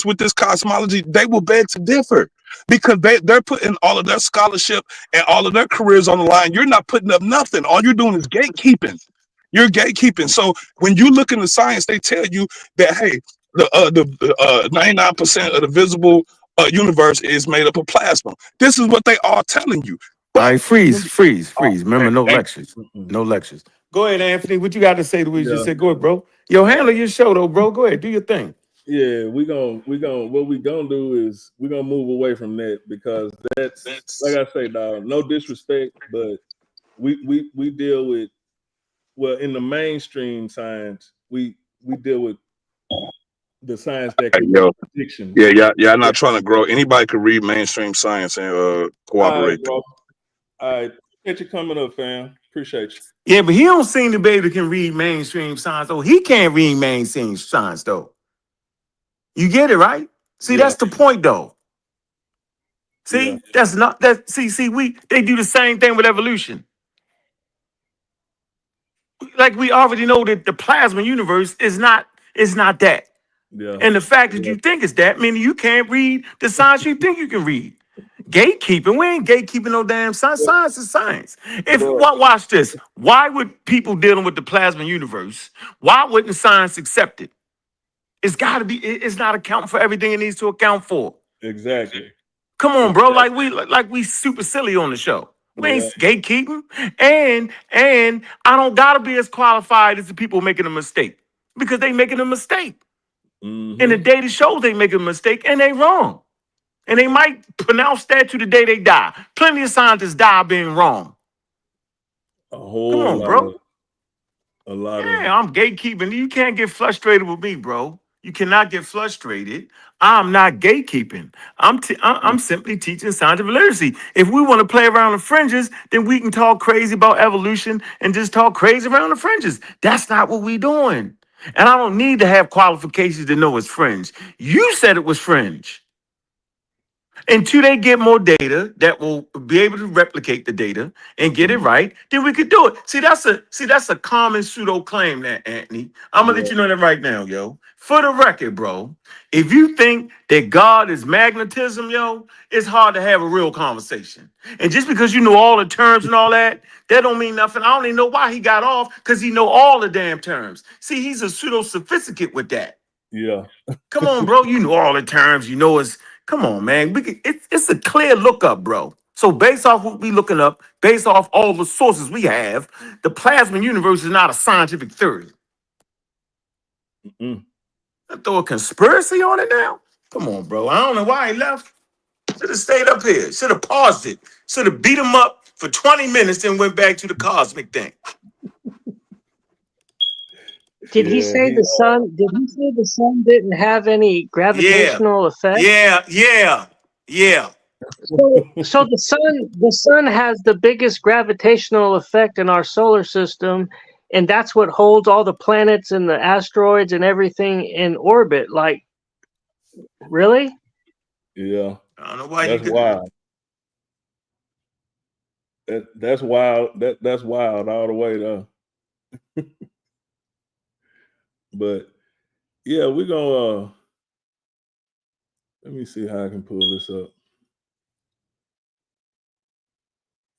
with this cosmology, they will beg to differ because they're putting all of their scholarship and all of their careers on the line. You're not putting up nothing. All you're doing is gatekeeping. You're gatekeeping. So when you look into science, they tell you that hey, the 99% of the visible universe is made up of plasma. This is what they are telling you. All But right, freeze. Remember, man, no thank lectures. Mm-mm. No lectures. Go ahead, Anthony. What you got to say to what you just Yeah, said? Go ahead, bro. Yo, handle your show though, bro. Go ahead, do your thing. yeah. What we gonna do is we're gonna move away from that because that's like I say, dog. No disrespect, but we deal with in the mainstream science we deal with the science that you. can make Yo, predictions. y'all not trying to grow. Anybody could read mainstream science and All right, cooperate. bro. All right, catch you coming up, fam. Appreciate you. Yeah, but he don't seem to be able to can read mainstream science though. He can't read mainstream science though. You get it, right? See, Yeah, that's the point though. yeah, See, that's not that. They do the same thing with evolution. Like we already know that the plasma universe is not that. yeah, And the fact that yeah, you think it's that, meaning you can't read the science you think you can read. Gatekeeping, we ain't gatekeeping no damn science. Science is science. bro. Watch this. Why would people dealing with the plasma universe? Why wouldn't science accept it? It's got to be. It's not accounting for everything it needs to account for. Exactly. Come on, bro. Exactly. Like we super silly on the show. We ain't Yeah. gatekeeping, and I don't gotta be as qualified as the people making a mistake because they making a mistake. And the Mm-hmm. data shows they make a mistake and they wrong. And they might pronounce that to the day they die. Plenty of scientists die being wrong. A Come whole on, lot bro. of a lot of Yeah, I'm gatekeeping. You can't get frustrated with me, bro. You cannot get frustrated. I'm not gatekeeping. I'm simply teaching scientific literacy. If we want to play around the fringes, then we can talk crazy about evolution and just talk crazy around the fringes. That's not what we doing. And I don't need to have qualifications to know it's fringe. You said it was fringe. Until they get more data that will be able to replicate the data and get it right, then we could do it. See that's a common pseudo claim there, Anthony. I'm gonna yeah, let you know that right now, yo. For the record, bro, if you think that God is magnetism, yo, it's hard to have a real conversation. And just because you know all the terms and all that, that don't mean nothing. I don't even know why he got off because he know all the damn terms. See, he's a pseudo sophisticate with that. yeah. Come on, bro. You know all the terms. You know it's. Come on, man. It's a clear lookup, bro. So based off what we looking up, based off all the sources we have, the plasma universe is not a scientific theory. Mm. I throw a conspiracy on it now. Come on, bro. I don't know why he left. Should have stayed up here. Should have paused it. Should have beat him up for 20 minutes and went back to the cosmic thing. Did he Yeah, say the sun? Did he say the sun didn't have any Yeah, gravitational effect? yeah. So the sun has the biggest gravitational effect in our solar system, and that's what holds all the planets and the asteroids and everything in orbit. Like, really? yeah. I don't know why you That's could. wild. That's wild. That's wild all the way though. But yeah, we're gonna let me see how I can pull this up.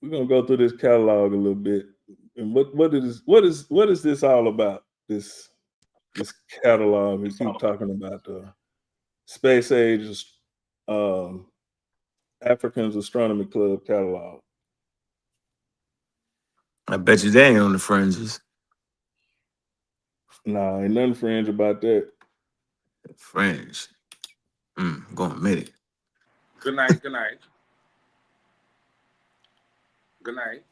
We're gonna go through this catalog a little bit. And what is this all about? This catalog we keep talking about the Space Age um, Africans Astronomy Club catalog. I bet you they ain't on the fringes. Nah, ain't nothing fringe about that. Fringe. Going to admit it. Good night. Good night. Good night.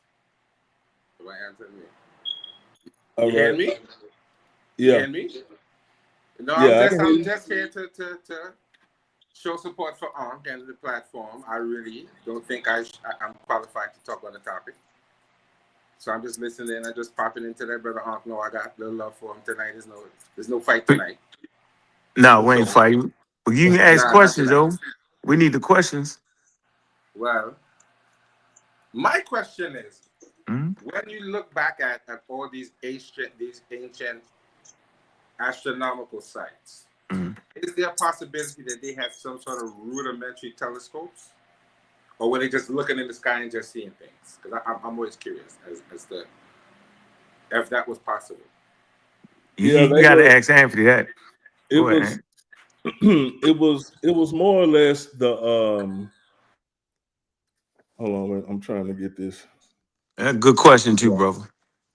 Do I answer me? All You hear right. me? You Yeah. hear me? No, Yeah, I can hear I'm you. just here to show support for Ankh and the platform. I really don't think I'm qualified to talk on the topic. So I'm just listening. I just popping into that brother Ankh. No, I got a little love for him tonight. There's no fight tonight. No, we ain't fighting. Well, you can ask Nah, not questions, tonight. though. We need the questions. Well, my question is, Mhm. when you look back at all these ancient astronomical sites, Mhm. is there a possibility that they had some sort of rudimentary telescopes? Or were they just looking in the sky and just seeing things? Because I'm always curious as to if that was possible. Yeah, You they got to were. ask Anthony that. It Go was. ahead. it was more or less the hold on, wait, I'm trying to get this. Good question, too, brother.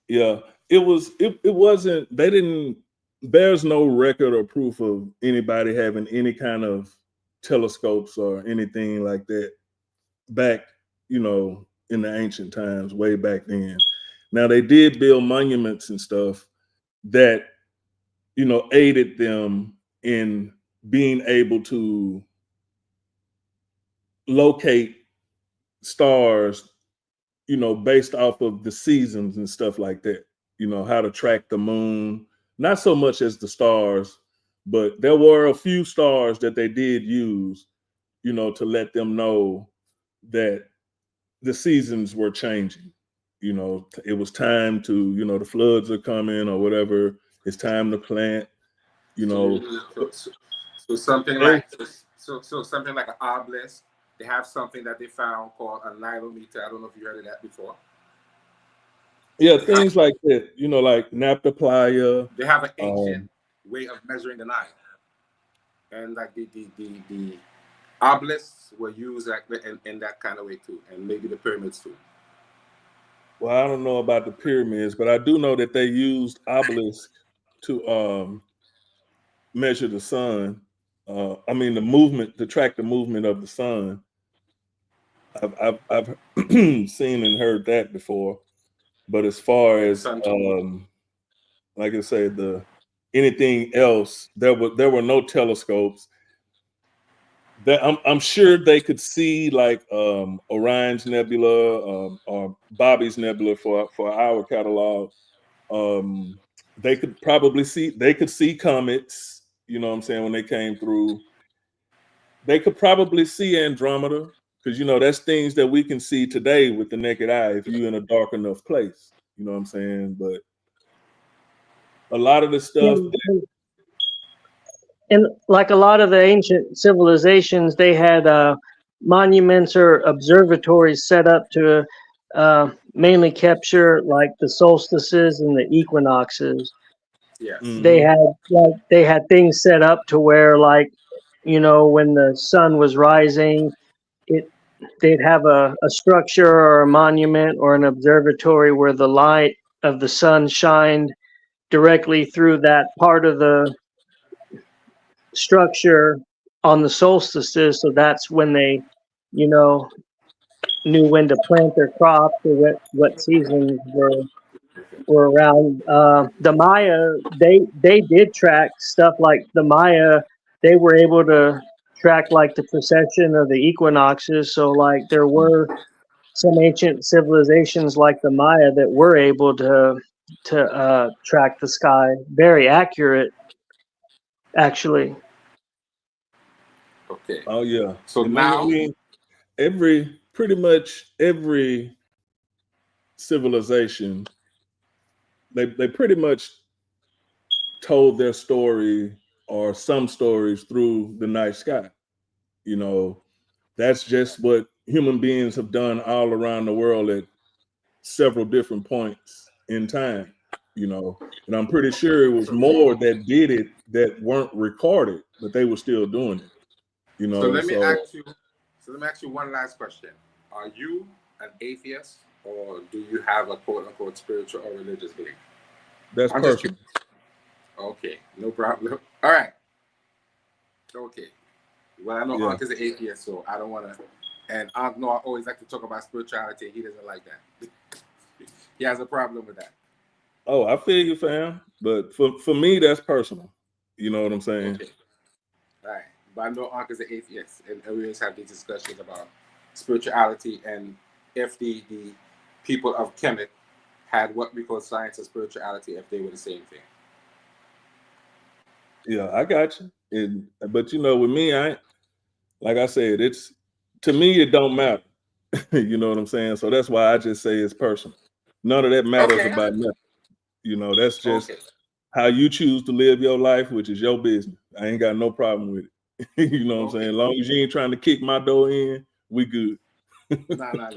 Yeah, it wasn't, they didn't, there's no record or proof of anybody having any kind of telescopes or anything like that back, in the ancient times, way back then. Now they did build monuments and stuff that, aided them in being able to locate stars, based off of the seasons and stuff like that, how to track the moon, not so much as the stars, but there were a few stars that they did use, to let them know that the seasons were changing. It was time to, the floods are coming or whatever. It's time to plant, So something they, like something like an obelisk. They have something that they found called a nilometer. I don't know if you heard of that before. yeah, things like that, like naphtha playa. They have an ancient way of measuring the Nile, and like the obelisks were used like in that kind of way too, and maybe the pyramids too. Well, I don't know about the pyramids, but I do know that they used obelisks to measure the sun. I mean, the movement, to track the movement of the sun. I've seen and heard that before. But as far Yeah, the as sun too. like I said, anything else, there were no telescopes. That I'm sure they could see, like Orion's Nebula, or Bobby's Nebula for our catalog. They could see comets, what I'm saying, when they came through. They could probably see Andromeda, because that's things that we can see today with the naked eye if you're in a dark enough place. You know what I'm saying? But a lot of the stuff, And like a lot of the ancient civilizations, they had monuments or observatories set up to mainly capture like the solstices and the equinoxes. Yes. They had things set up to where, like, when the sun was rising, it they'd have a structure or a monument or an observatory where the light of the sun shined directly through that part of the structure on the solstices. So that's when they, you know, knew when to plant their crops or what seasons were around. The Maya, they did track stuff like the Maya. They were able to track like the precession of the equinoxes. So like there were some ancient civilizations like the Maya that were able to track the sky, very accurate, actually. Okay. oh yeah, So and I now, mean, pretty much every civilization, they pretty much told their story or some stories through the night sky. You know, that's just what human beings have done all around the world at several different points in time. And I'm pretty sure it was more that did it that weren't recorded, but they were still doing it. so let me So ask you. So let me ask you one last question. Are you an atheist, or do you have a quote unquote spiritual or religious belief? that's I'm just personal. curious. Okay, no problem. All right. Okay. Well, I know Yeah. Ankh is an atheist, so I don't want to. And Ankh I always like to talk about spirituality. He doesn't like that. He has a problem with that. Oh, I feel you, fam. But for me, that's personal. You know what I'm saying? Okay. All right. But I know Ankh is an atheist, and we always have these discussions about spirituality and if the people of Kemet had what we call science and spirituality, if they were the same thing. Yeah, I got you. But you know, with me, like I said, it's to me, it don't matter. You know what I'm saying? So that's why I just say it's personal. None of that matters Okay. about nothing. You know, that's just Okay. how you choose to live your life, which is your business. I ain't got no problem with it. You know what I'm saying? As long as you ain't trying to kick my door in, we good. Nah.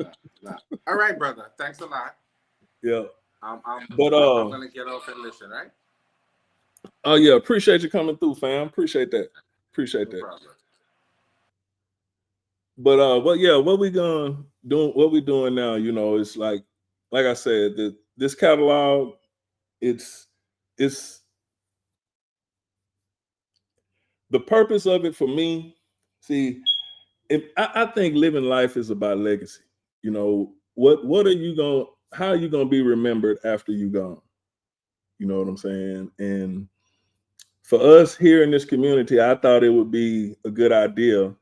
All right, brother. Thanks a lot. Yeah. I'm But gonna get off and listen, right? oh yeah, appreciate you coming through, fam. Appreciate that. Appreciate No that. problem. But yeah, what we doing now, you know, it's like I said, this catalog, it's the purpose of it for me. See, I think living life is about legacy. You know, what are you going how are you gonna be remembered after you gone? You know what I'm saying? And for us here in this community, I thought it would be a good idea,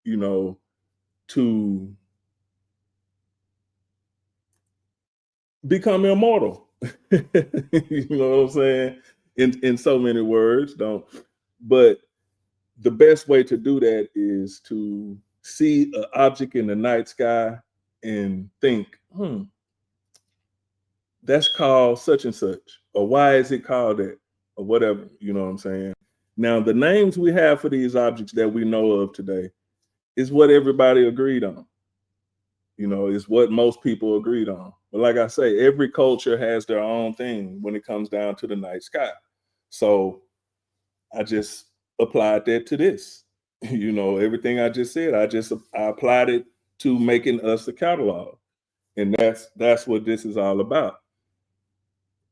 you know, to become immortal. You know what I'm saying? In so many words, don't. But the best way to do that is to see an object in the night sky and think, that's called such and such, or why is it called that, or whatever. You know what I'm saying? Now, the names we have for these objects that we know of today is what everybody agreed on. You know, is what most people agreed on. But like I say, every culture has their own thing when it comes down to the night sky. So I just applied that to this. You know, everything I just said, I applied it to making us a catalog. And that's what this is all about.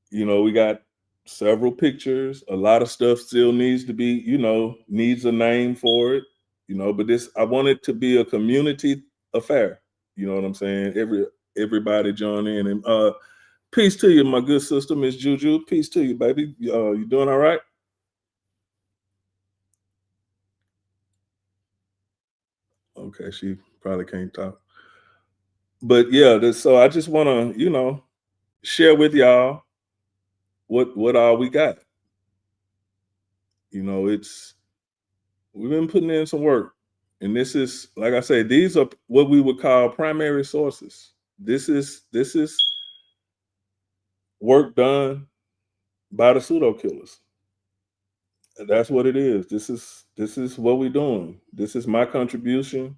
You know, we got several pictures. A lot of stuff still needs to be, you know, needs a name for it. You know, but I want it to be a community affair. You know what I'm saying? Everybody join in. And peace to you, my good sister, Miss Juju. Peace to you, baby. You doing all right? Okay, she probably can't talk. But yeah, so I just want to, you know, share with y'all what all we got. You know, we've been putting in some work. And this is, like I say, these are what we would call primary sources. This is work done by the pseudo killers. That's what it is. This is what we're doing. This is my contribution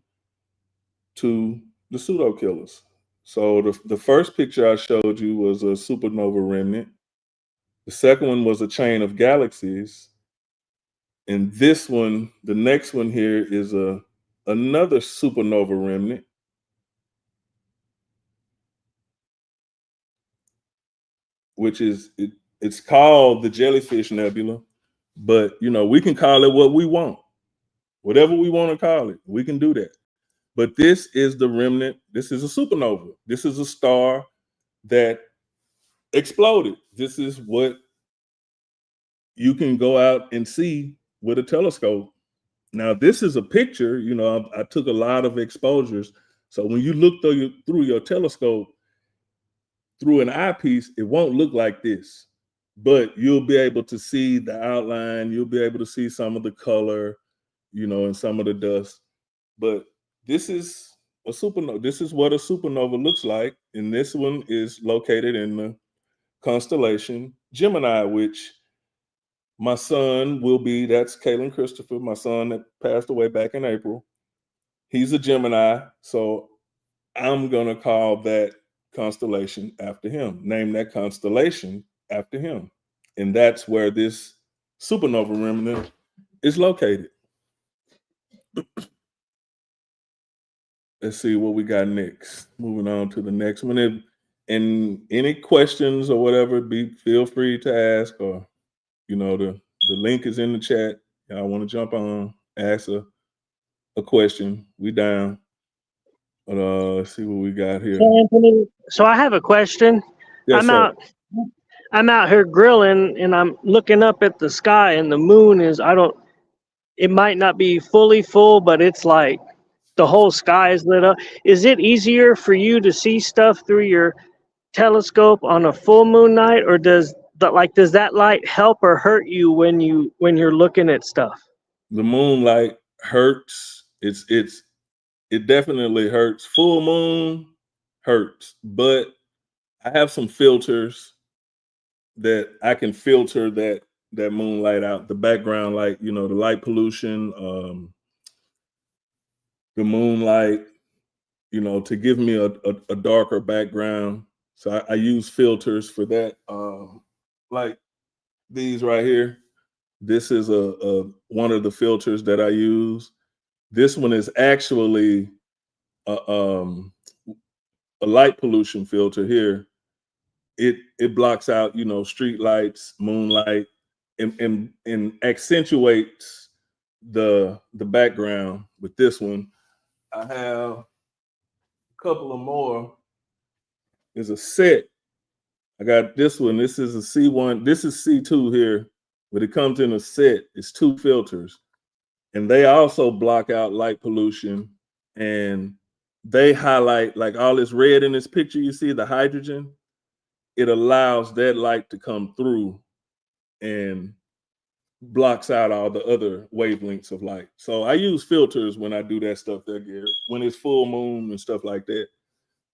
to the pseudo killers. So the first picture I showed you was a supernova remnant. The second one was a chain of galaxies. And this one, the next one here is another supernova remnant. Which is it's called the Jellyfish Nebula, but you know, we can call it what we want. Whatever we want to call it, we can do that. But this is the remnant. This is a supernova. This is a star that exploded. This is what you can go out and see with a telescope. Now, this is a picture. You know, I took a lot of exposures. So when you look through your telescope through an eyepiece, it won't look like this, but you'll be able to see the outline. You'll be able to see some of the color, you know, and some of the dust. But this is a supernova. This is what a supernova looks like. And this one is located in the constellation Gemini, which my son will be. That's Kalen Christopher, my son that passed away back in April. He's a Gemini. So I'm going to call that constellation after him, name that constellation after him. And that's where this supernova remnant is located. Let's see what we got next. Moving on to the next one. And any questions or whatever, feel free to ask, or you know, the link is in the chat. Y'all want to jump on, ask a question. We down. But let's see what we got here. So, Anthony, so I have a question. Yes, sir. I'm out here grilling and I'm looking up at the sky and the moon is it might not be fully full, but it's like the whole sky is lit up. Is it easier for you to see stuff through your telescope on a full moon night, or does that light help or hurt you when you're looking at stuff? The moonlight hurts. It definitely hurts. Full moon hurts, but I have some filters that I can filter that moonlight out, the background light, the light pollution, the moonlight, to give me a darker background. So I use filters for that, like these right here. This is a one of the filters that I use. This one is actually a light pollution filter here. It blocks out, street lights, moonlight, and accentuates the background. With this one, I have a couple of more. There's a set. I got this one. This is a C1. This is C2 here, but it comes in a set. It's 2 filters, and they also block out light pollution, and they highlight like all this red in this picture. You see the hydrogen. It allows that light to come through and blocks out all the other wavelengths of light. So I use filters when I do that stuff there, Gary, when it's full moon and stuff like that.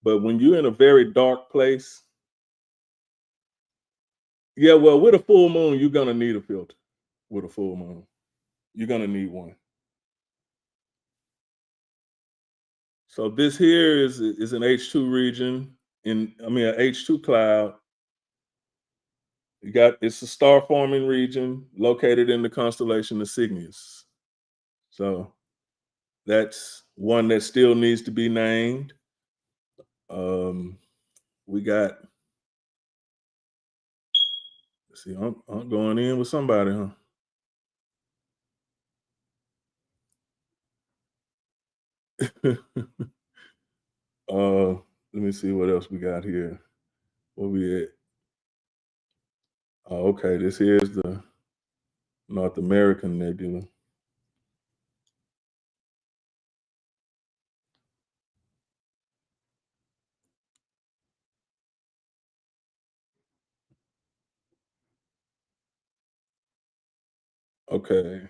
But when you're in a very dark place, yeah, well, with a full moon, you're going to need a filter. With a full moon, you're going to need one. So this here is an H2 region, an H2 cloud. It's a star forming region located in the constellation of Cygnus. So that's one that still needs to be named. We got, let's see, I'm going in with somebody, huh? Let me see what else we got here. Where we at? Okay, this here's the North American nebula. Okay.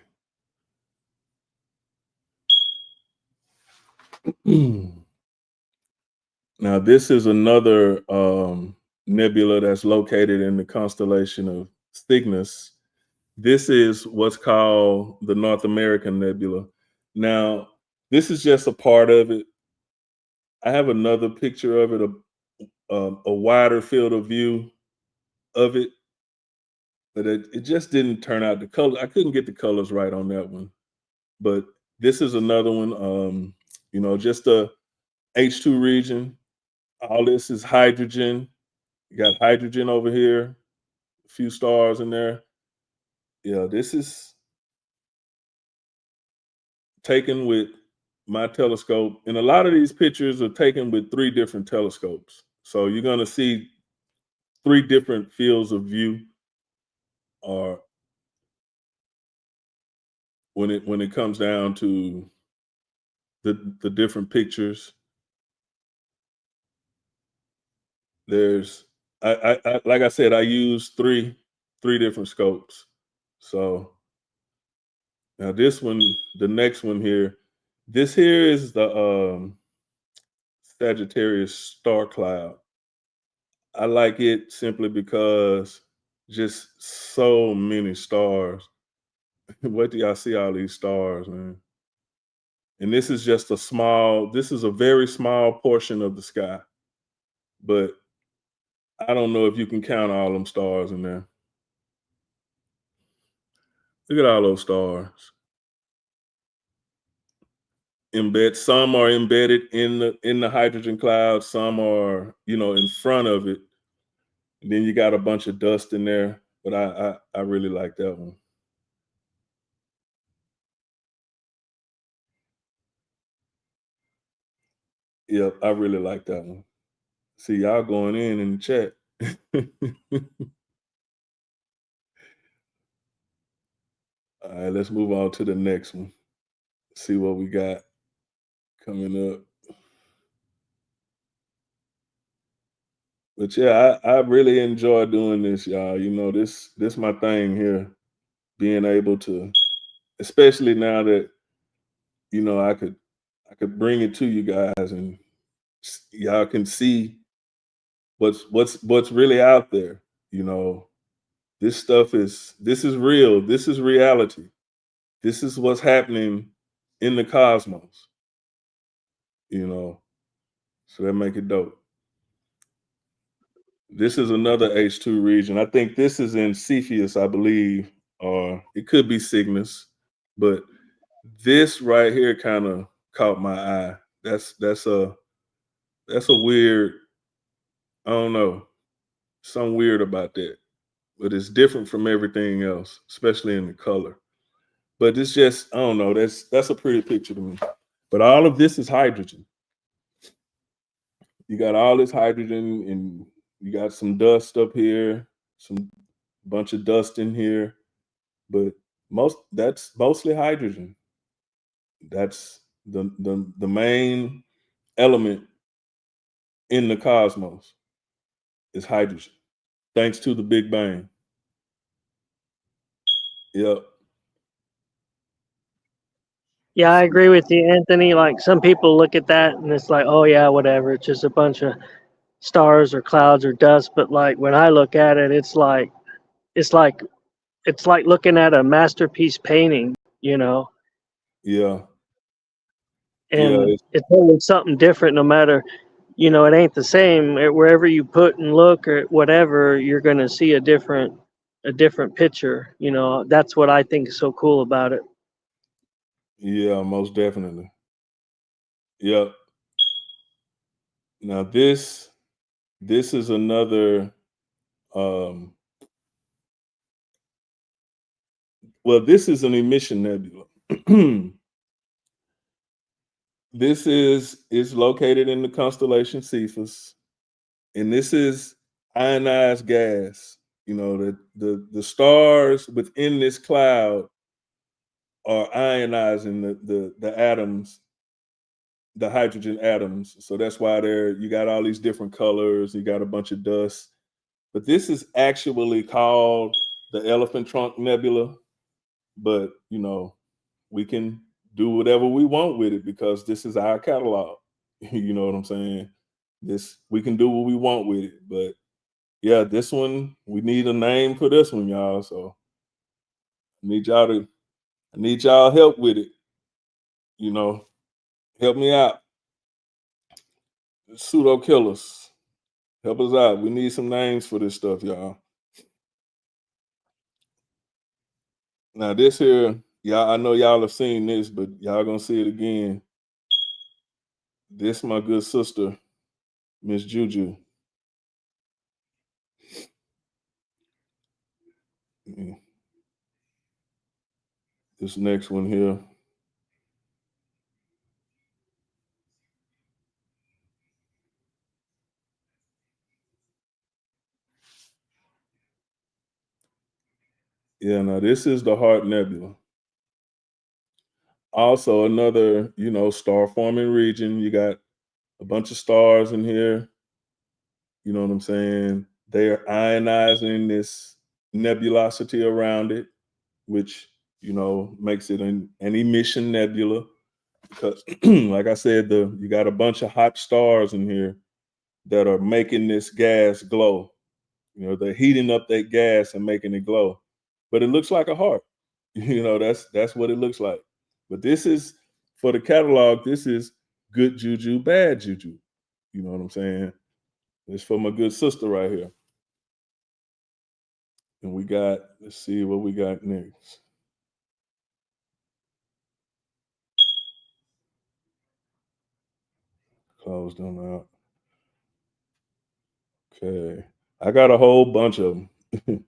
Now this is another nebula that's located in the constellation of Cygnus. This is what's called the North American Nebula. Now, this is just a part of it. I have another picture of it, a wider field of view of it, but it just didn't turn out the color. I couldn't get the colors right on that one. But this is another one, just a H2 region. All this is hydrogen. You got hydrogen over here, a few stars in there. Yeah, this is taken with my telescope, and a lot of these pictures are taken with 3 different telescopes. So you're going to see 3 different fields of view, or when it comes down to the different pictures. There's I like I said, I use three different scopes. So now this one, the next one here, this here is the Sagittarius star cloud. I like it simply because just so many stars. Wait till y'all see all these stars, man. And this is just this is a very small portion of the sky. But I don't know if you can count all them stars in there. Look at all those stars. Some are embedded in the hydrogen cloud, some are, in front of it. And then you got a bunch of dust in there, but I really like that one. Yep, I really like that one. See y'all going in the chat. All right, let's move on to the next one. See what we got coming up. But yeah, I really enjoy doing this, y'all. You know, this my thing here. Being able to, especially now that, you know, I could bring it to you guys and y'all can see what's really out there. You know, this is real. This is reality. This is what's happening in the cosmos. You know, so that make it dope. This is another H2 region. I think this is in Cepheus, I believe, or it could be Cygnus, but this right here kind of caught my eye. That's a weird, I don't know, something weird about that. But it's different from everything else, especially in the color. But it's just, I don't know, that's a pretty picture to me. But all of this is hydrogen. You got all this hydrogen and you got some dust up here, some bunch of dust in here, but that's mostly hydrogen. That's the main element in the cosmos is hydrogen, thanks to the Big Bang. Yep. Yeah, I agree with you, Anthony. Like some people look at that and it's like, oh yeah, whatever. It's just a bunch of stars or clouds or dust. But like when I look at it, it's like it's like looking at a masterpiece painting, you know. Yeah. Yeah. And it's always something different, no matter, you know, it ain't the same. Wherever you put and look or whatever, you're gonna see a different picture. You know, that's what I think is so cool about it. Yeah, most definitely. Yep. Now this is another um well, this is an emission nebula. This is located in the constellation Cephas, and this is ionized gas. You know, the stars within this cloud are ionizing the atoms, the hydrogen atoms. So that's why you got all these different colors, you got a bunch of dust. But this is actually called the Elephant Trunk Nebula. But you know, we can do whatever we want with it because this is our catalog. You know what I'm saying? We can do what we want with it. But yeah, this one, we need a name for this one, y'all. So I need y'all help with it. You know, help me out. Pseudo Killas, help us out. We need some names for this stuff, y'all. Now this here, y'all, I know y'all have seen this, but y'all gonna see it again. This my good sister, Miss Juju. This next one here. Yeah, now this is the Heart Nebula. Also another, you know, star forming region. You got a bunch of stars in here. You know what I'm saying? They are ionizing this nebulosity around it, which, you know, makes it an emission nebula. Because like I said, you got a bunch of hot stars in here that are making this gas glow. You know, they're heating up that gas and making it glow. But it looks like a heart. You know, that's what it looks like. But this is, for the catalog, this is good juju, bad juju. You know what I'm saying? It's for my good sister right here. And we got, let's see what we got next. Close them out. Okay. I got a whole bunch of them.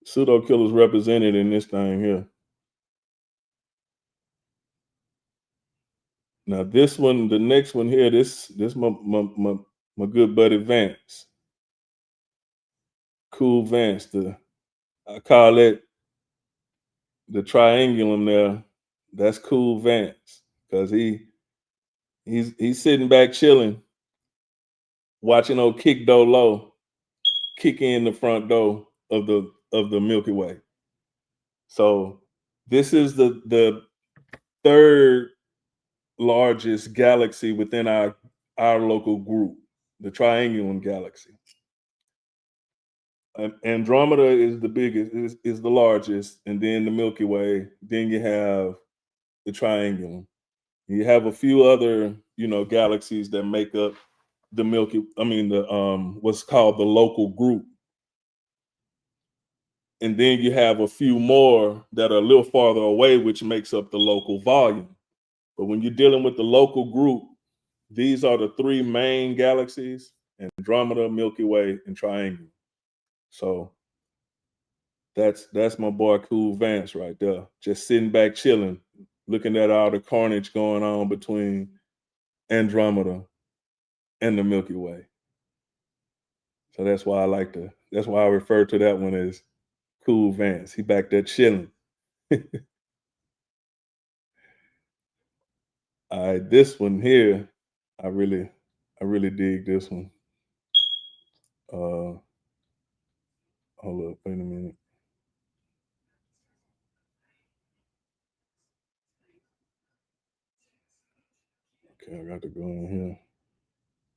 Pseudo Killas represented in this thing here. Now this one, the next one here, this my good buddy Vance, Cool Vance. I call it the triangulum there. That's Cool Vance because he's sitting back chilling, watching old Kick Dolo kick in the front door of the Milky Way. So this is the third largest galaxy within our local group, the Triangulum Galaxy. Andromeda is the biggest, is the largest, and then the Milky Way. Then you have the Triangulum. You have a few other, galaxies that make up the what's called the local group. And then you have a few more that are a little farther away, which makes up the local volume. But when you're dealing with the local group, these are the three main galaxies: Andromeda, Milky Way, and Triangle. So that's my boy Cool Vance right there, just sitting back chilling, looking at all the carnage going on between Andromeda and the Milky Way. So that's why I refer to that one as Cool Vance. He back there chilling. All right, this one here, I really dig this one. Hold up, wait a minute. Okay, I got to go in here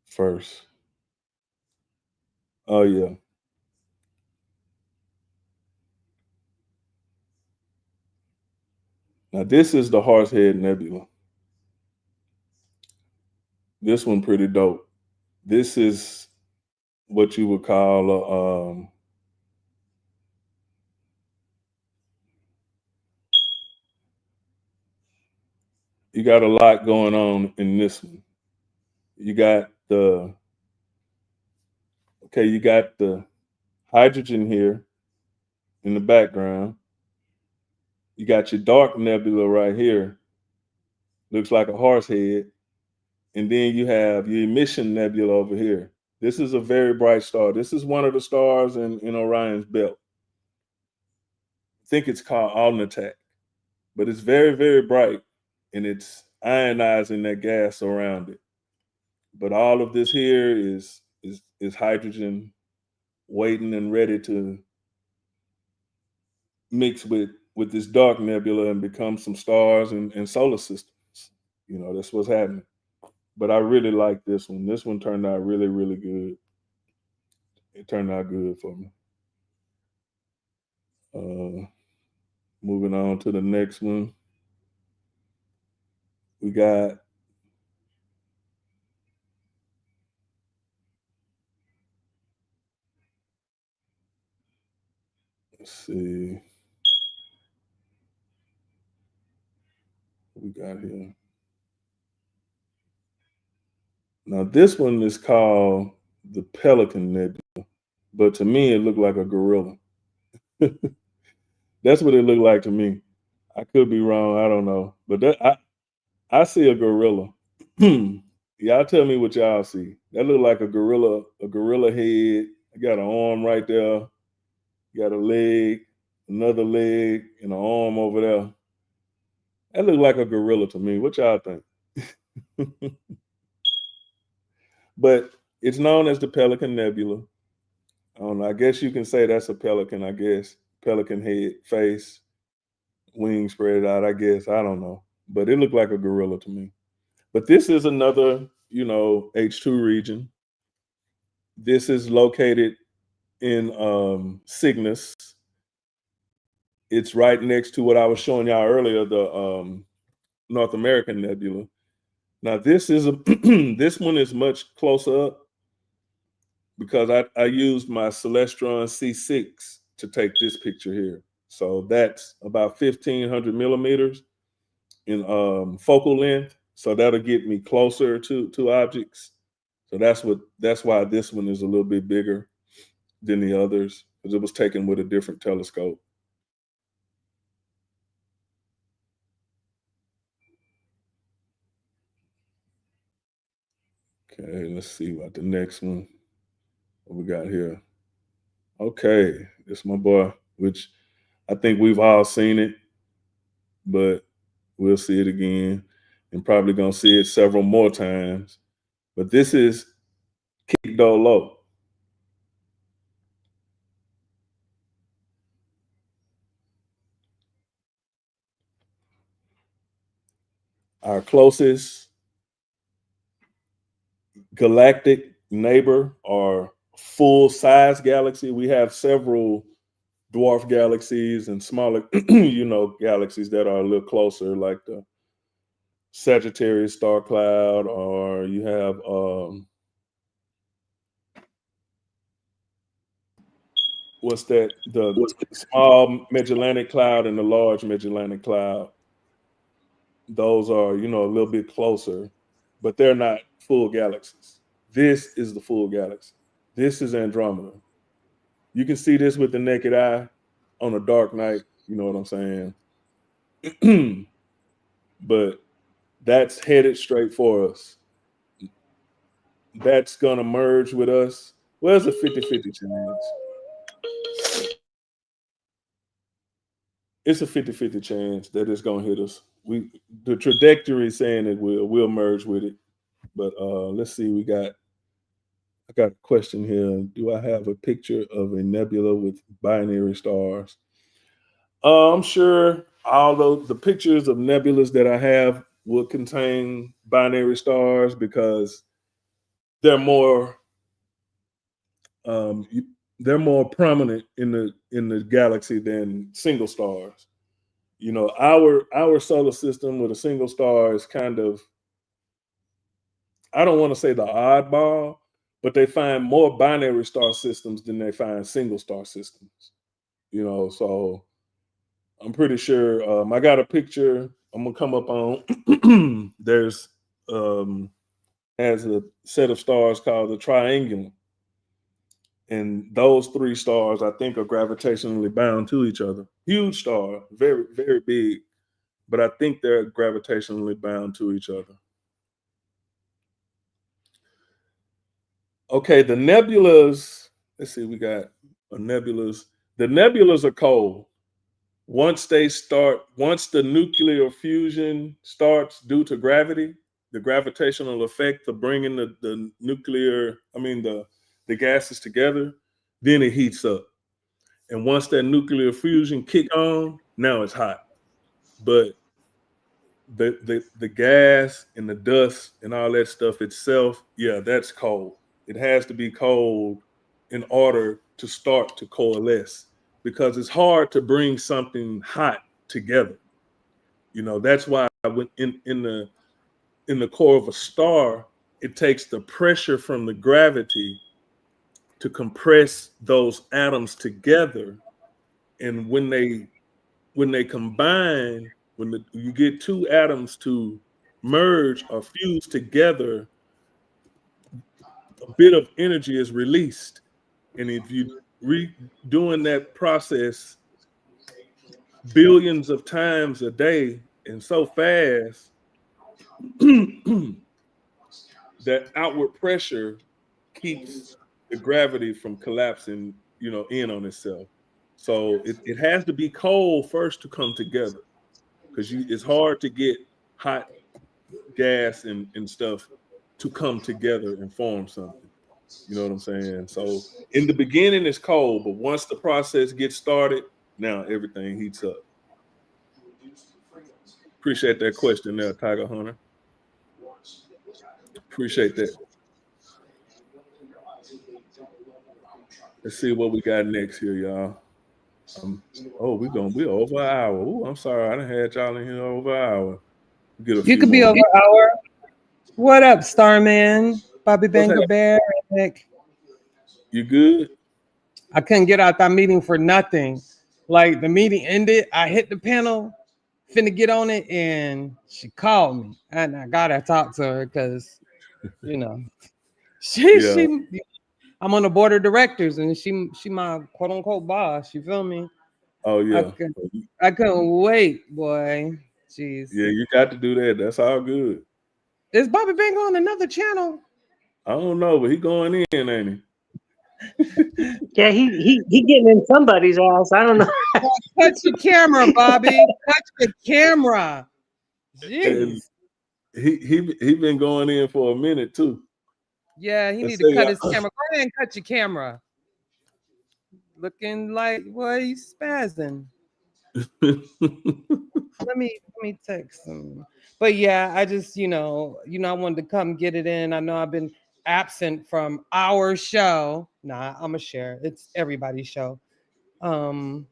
first. Oh yeah. Now this is the Horsehead Nebula. This one pretty dope. This is what you would call you got a lot going on in this one. You got the hydrogen here in the background. You got your dark nebula right here. Looks like a horse head. And then you have your emission nebula over here. This is a very bright star. This is one of the stars in Orion's belt. I think it's called Alnitak, but it's very, very bright, and it's ionizing that gas around it. But all of this here is hydrogen waiting and ready to mix with this dark nebula and become some stars and solar systems. That's what's happening. But I really like this one. This one turned out really, really good. It turned out good for me. Moving on to the next one. We got let's see what we got here. Now this one is called the Pelican Nebula, but to me it looked like a gorilla. That's what it looked like to me. I could be wrong. I don't know, but I see a gorilla. Y'all tell me what y'all see. That look like a gorilla head. I got an arm right there. Got a leg, another leg, and an arm over there. That look like a gorilla to me. What y'all think? But it's known as the Pelican Nebula. I don't know. I guess you can say that's a pelican, I guess. Pelican head, face, wings spread out, I guess. I don't know. But it looked like a gorilla to me. But this is another, H2 region. This is located in Cygnus. It's right next to what I was showing y'all earlier, the North American Nebula. Now this is this one is much closer up because I used my Celestron C6 to take this picture here. So that's about 1,500 millimeters in focal length. So that'll get me closer to objects. So that's why this one is a little bit bigger than the others, because it was taken with a different telescope. Okay, let's see about the next one. What we got here? Okay, it's my boy, which I think we've all seen it, but we'll see it again and probably gonna see it several more times. But this is Kick Dolo. Our closest galactic neighbor or full-size galaxy. We have several dwarf galaxies and smaller, galaxies that are a little closer, like the Sagittarius star cloud, or you have what's that? The small Magellanic Cloud and the large Magellanic Cloud. Those are, a little bit closer, but they're not full galaxies. This is the full galaxy. This is Andromeda. You can see this with the naked eye on a dark night. You know what I'm saying? But that's headed straight for us. That's going to merge with us. Well, it's a 50-50 chance. It's a 50-50 chance that it's going to hit us. The trajectory is saying it we'll merge with it. But let's see, I got a question here. Do I have a picture of a nebula with binary stars? I'm sure all of the pictures of nebulas that I have will contain binary stars because they're more prominent in the galaxy than single stars. Our solar system with a single star is kind of, I don't want to say the oddball, but they find more binary star systems than they find single star systems. So I'm pretty sure. I got a picture. I'm gonna come up on. There's has a set of stars called the triangulum, and those three stars I think are gravitationally bound to each other. Huge star, very very big, but I think they're gravitationally bound to each other. Okay, the nebulas. Let's see, we got nebulas. The nebulas are cold. Once the nuclear fusion starts due to gravity, the gravitational effect of bringing the gases together, then it heats up. And once that nuclear fusion kick on, now it's hot. But the gas and the dust and all that stuff itself, yeah, that's cold. It has to be cold in order to start to coalesce, because it's hard to bring something hot together. That's why when in the core of a star, it takes the pressure from the gravity to compress those atoms together. And when they combine, you get two atoms to merge or fuse together, a bit of energy is released. And if you doing that process billions of times a day and so fast, that outward pressure keeps the gravity from collapsing, in on itself. So it has to be cold first to come together, because it's hard to get hot gas and stuff to come together and form something. You know what I'm saying? So in the beginning it's cold, but once the process gets started, now everything heats up. Appreciate that question there, Tiger Hunter. Appreciate that. Let's see what we got next here, y'all. We're over an hour. Ooh, I'm sorry, I done had y'all in here over an hour. Get a few You could be more. over an hour. What up, Starman? Bobby What's Banger Bear, Nick. You good? I couldn't get out that meeting for nothing. Like the meeting ended, I hit the panel, finna get on it, and she called me, and I gotta talk to her because, she I'm on the board of directors, and she my quote unquote boss. You feel me? Oh yeah. I couldn't wait, boy. Jeez. Yeah, you got to do that. That's all good. Is Bobby Banger on another channel? I don't know, but he going in, ain't he? Yeah, he getting in somebody's ass. I don't know. Touch your camera, Bobby. Touch your camera. And Jeez. he been going in for a minute too. Yeah, he Let's need to cut say, his camera. Go ahead and cut your camera. Looking like boy, he's spazzing. Let me text him. But yeah, I just I wanted to come get it in. I know I've been absent from our show. Nah, I'm a share. It's everybody's show. And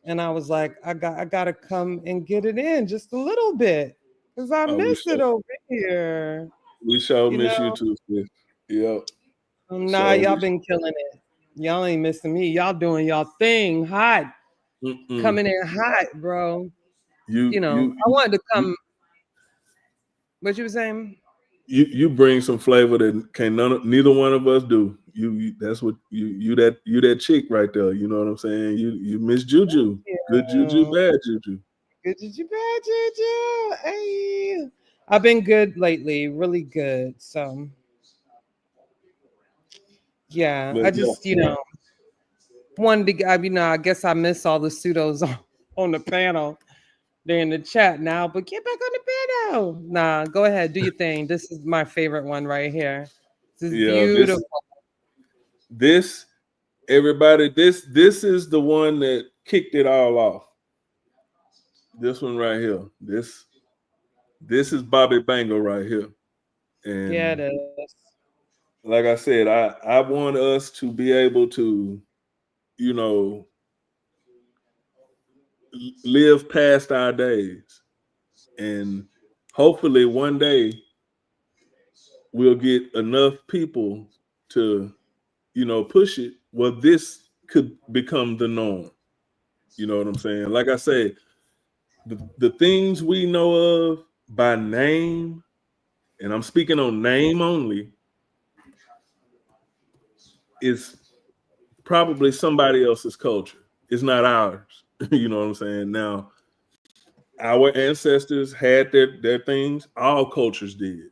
I was like, I gotta come and get it in just a little bit because I oh, we miss it sure, over here. we sure You miss you know, too, sis. Yep. nah, So y'all been killing it. Y'all ain't missing me. Y'all doing y'all thing, hot, coming in hot, bro. you I wanted to come. What you were saying? you bring some flavor that neither one of us do. You that's what you that chick right there. You know what I'm saying? You miss Juju. Good Juju, Yeah. bad Juju. Good juju, bad juju. Hey, I've been good lately, really good. So yeah, But I yeah, just wanted to. I guess I miss all the pseudos on the panel. They're in the chat now, but get back on the panel. Nah, go ahead, do your thing. This is my favorite one right here. This is yeah, beautiful. this everybody, this is the one that kicked it all off. This one right here. This is Bobby Bango right here. Yeah, And it is. like I said, I want us to be able to, you know, live past our days. And hopefully one day we'll get enough people to, push it. Well, this could become the norm. You know what I'm saying? Like I say, the things we know of by name, and I'm speaking on name only, is probably somebody else's culture. It's not ours. You know what I'm saying? Now, our ancestors had their things. All cultures did.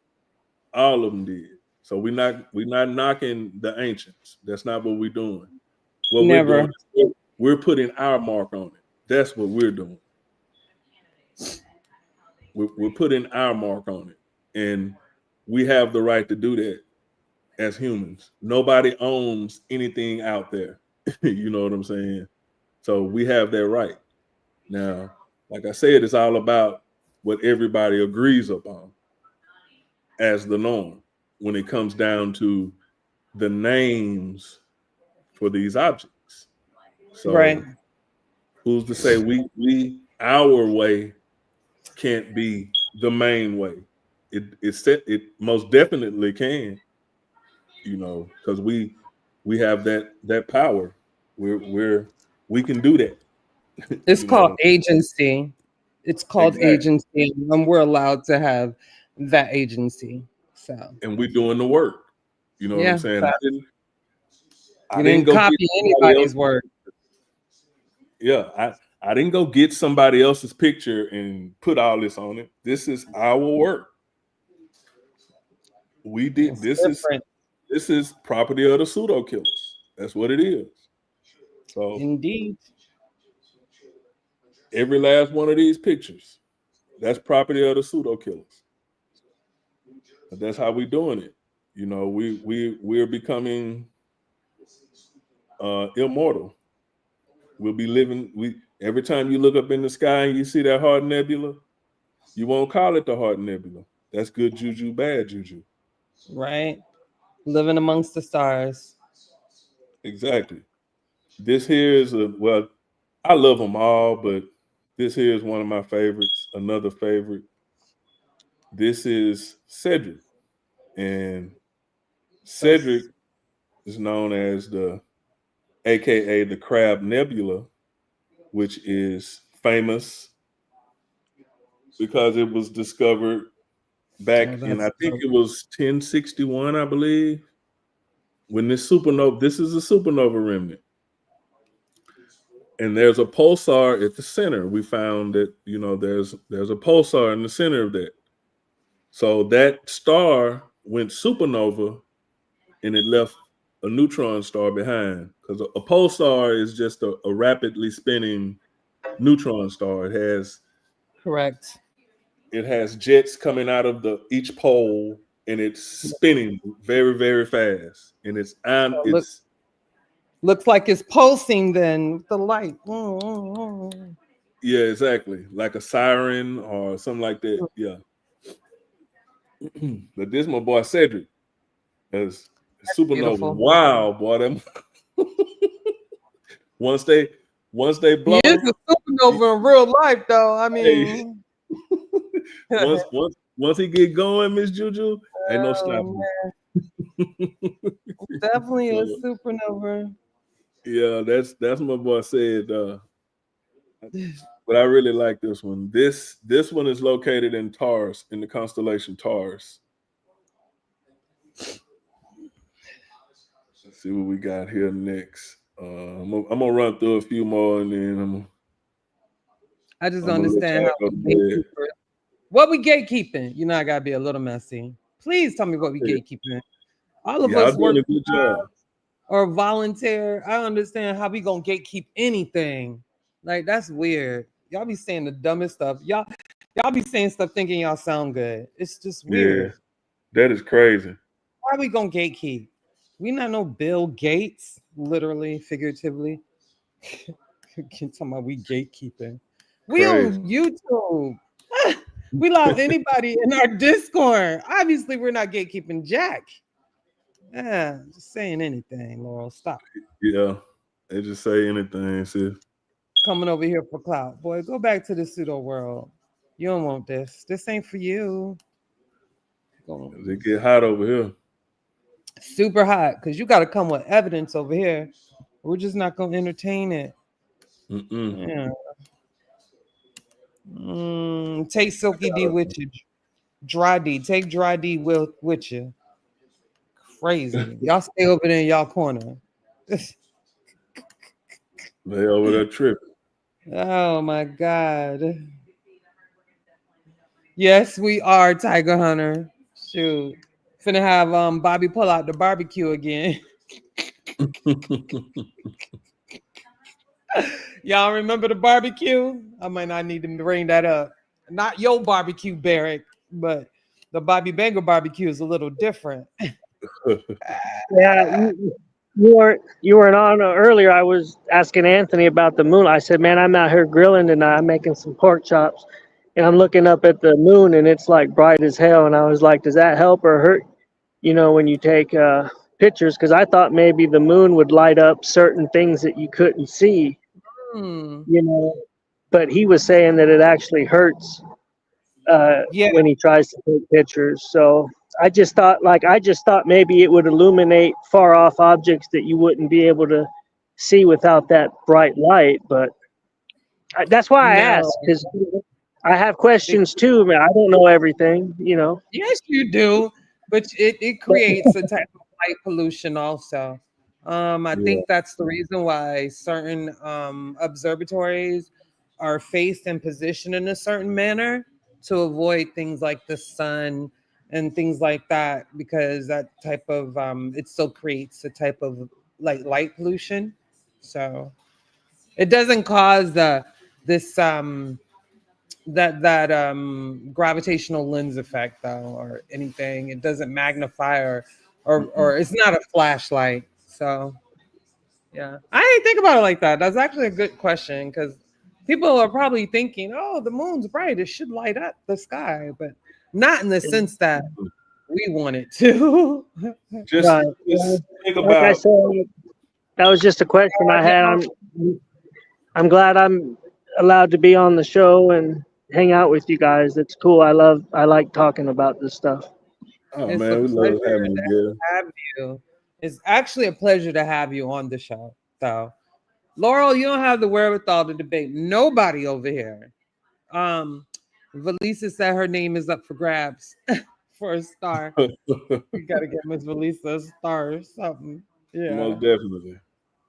All of them did. So we're not knocking the ancients. That's not what we're doing. What we're doing Never. is we're putting our mark on it. That's what we're doing. We're putting our mark on it, and we have the right to do that as humans. Nobody owns anything out there. You know what I'm saying? So we have that right. Now, like I said, it's all about what everybody agrees upon as the norm when it comes down to the names for these objects. Right. So who's to say our way can't be the main way? It most definitely can, because we have that power. We can do that. It's You know called what agency. It's called exactly. agency, and we're allowed to have that agency. So And we're doing the work. You know what I'm yeah, saying? fact. I You didn't didn't go get copy somebody else. anybody's work. Yeah, I didn't go get somebody else's picture and put all this on it. This is our work. We did It's different, this is property of the pseudo killers. That's what it is. So indeed. every last one of these pictures, that's property of the pseudo killers. But that's how we doing it. We're becoming immortal. We'll be living. We Every time you look up in the sky and you see that Heart Nebula, you won't call it the Heart Nebula. That's good juju, bad juju. Right, living amongst the stars. Exactly. This here is I love them all, but this here is one of my favorites. Another favorite. This is Cedric, and Cedric That's is known as AKA the Crab Nebula, which is famous because it was discovered back in, I that's think dope. it was 1061, I believe, when this supernova. This is a supernova remnant, and there's a pulsar at the center. We found that there's a pulsar in the center of that. So that star went supernova and it left a neutron star behind, because a pulsar is just a rapidly spinning neutron star. Correct. It has jets coming out of each pole, and it's spinning very, very fast, and So looks like it's pulsing then with the light. Yeah, exactly, like a siren or something like that. Yeah. But this my boy Cedric as supernova. Beautiful. Wow, boy, them once they He blow, is a supernova in real life, though. I hey, mean, once he get going, Miss Juju, ain't no stopping. Definitely a So, supernova. yeah, that's my boy said. But I really like this one. This one is located in Taurus, in the constellation Taurus. Let's see what we got here next. I'm gonna run through a few more, and then I just I'm don't understand how what we gatekeeping. You know, I gotta be a little messy. Please tell me what we gatekeeping. All of Y'all us work doing a good job. or volunteer. I don't understand how we gonna gatekeep anything. Like, that's weird. Y'all be saying the dumbest stuff. Y'all be saying stuff thinking y'all sound good. It's just weird. Yeah, that is crazy. Why are we gonna gatekeep? We not no Bill Gates, literally, figuratively. Can talk about we gatekeeping. We Crazy. on YouTube. We allow anybody in our Discord. Obviously, we're not gatekeeping Jack. Yeah, just saying anything, Laurel. Stop. Yeah, they just say anything, sis. Coming over here for clout. Boy, go back to the pseudo world. You don't want this. This ain't for you. It get hot over here. Super hot, because you got to come with evidence over here. We're just not going to entertain it. Yeah. Take Silky D with you. Dry D. Take Dry D with you. Crazy. Y'all stay over there in y'all corner. They over there tripping. Oh my God. Yes, we are, Tiger Hunter. Shoot. Finna have Bobby pull out the barbecue again. Y'all remember the barbecue? I might not need to bring that up. Not your barbecue, Barrick, but the Bobby Banger barbecue is a little different. Yeah, you weren't on earlier. I was asking Anthony about the moon. I said, "Man, I'm out here grilling tonight. I'm making some pork chops, and I'm looking up at the moon, and it's like bright as hell." And I was like, "Does that help or hurt? You know, when you take pictures?" Because I thought maybe the moon would light up certain things that you couldn't see. You know, but he was saying that it actually hurts when he tries to take pictures. So I just thought maybe it would illuminate far off objects that you wouldn't be able to see without that bright light. But that's why I asked, because I have questions too, man. I don't know everything, you know. Yes, you do, but it creates a type of light pollution also. I think that's the reason why certain observatories are faced and positioned in a certain manner to avoid things like the sun and things like that, because that type of it still creates a type of like light pollution. So it doesn't cause this gravitational lens effect though, or anything. It doesn't magnify or it's not a flashlight. So yeah, I didn't think about it like that. That's actually a good question, because people are probably thinking, oh, the moon's bright, it should light up the sky, but not in the sense that we want it to. Just think like I about. said, that was just a question I had. I'm glad I'm allowed to be on the show and hang out with you guys. It's cool. I like talking about this stuff. Oh It's a man, we love pleasure having you to have you. It's actually a pleasure to have you on the show. So, Laurel, you don't have the wherewithal to debate nobody over here. Valisa said her name is up for grabs for a star. We gotta get Miss Valisa a star or something. Yeah. Most definitely.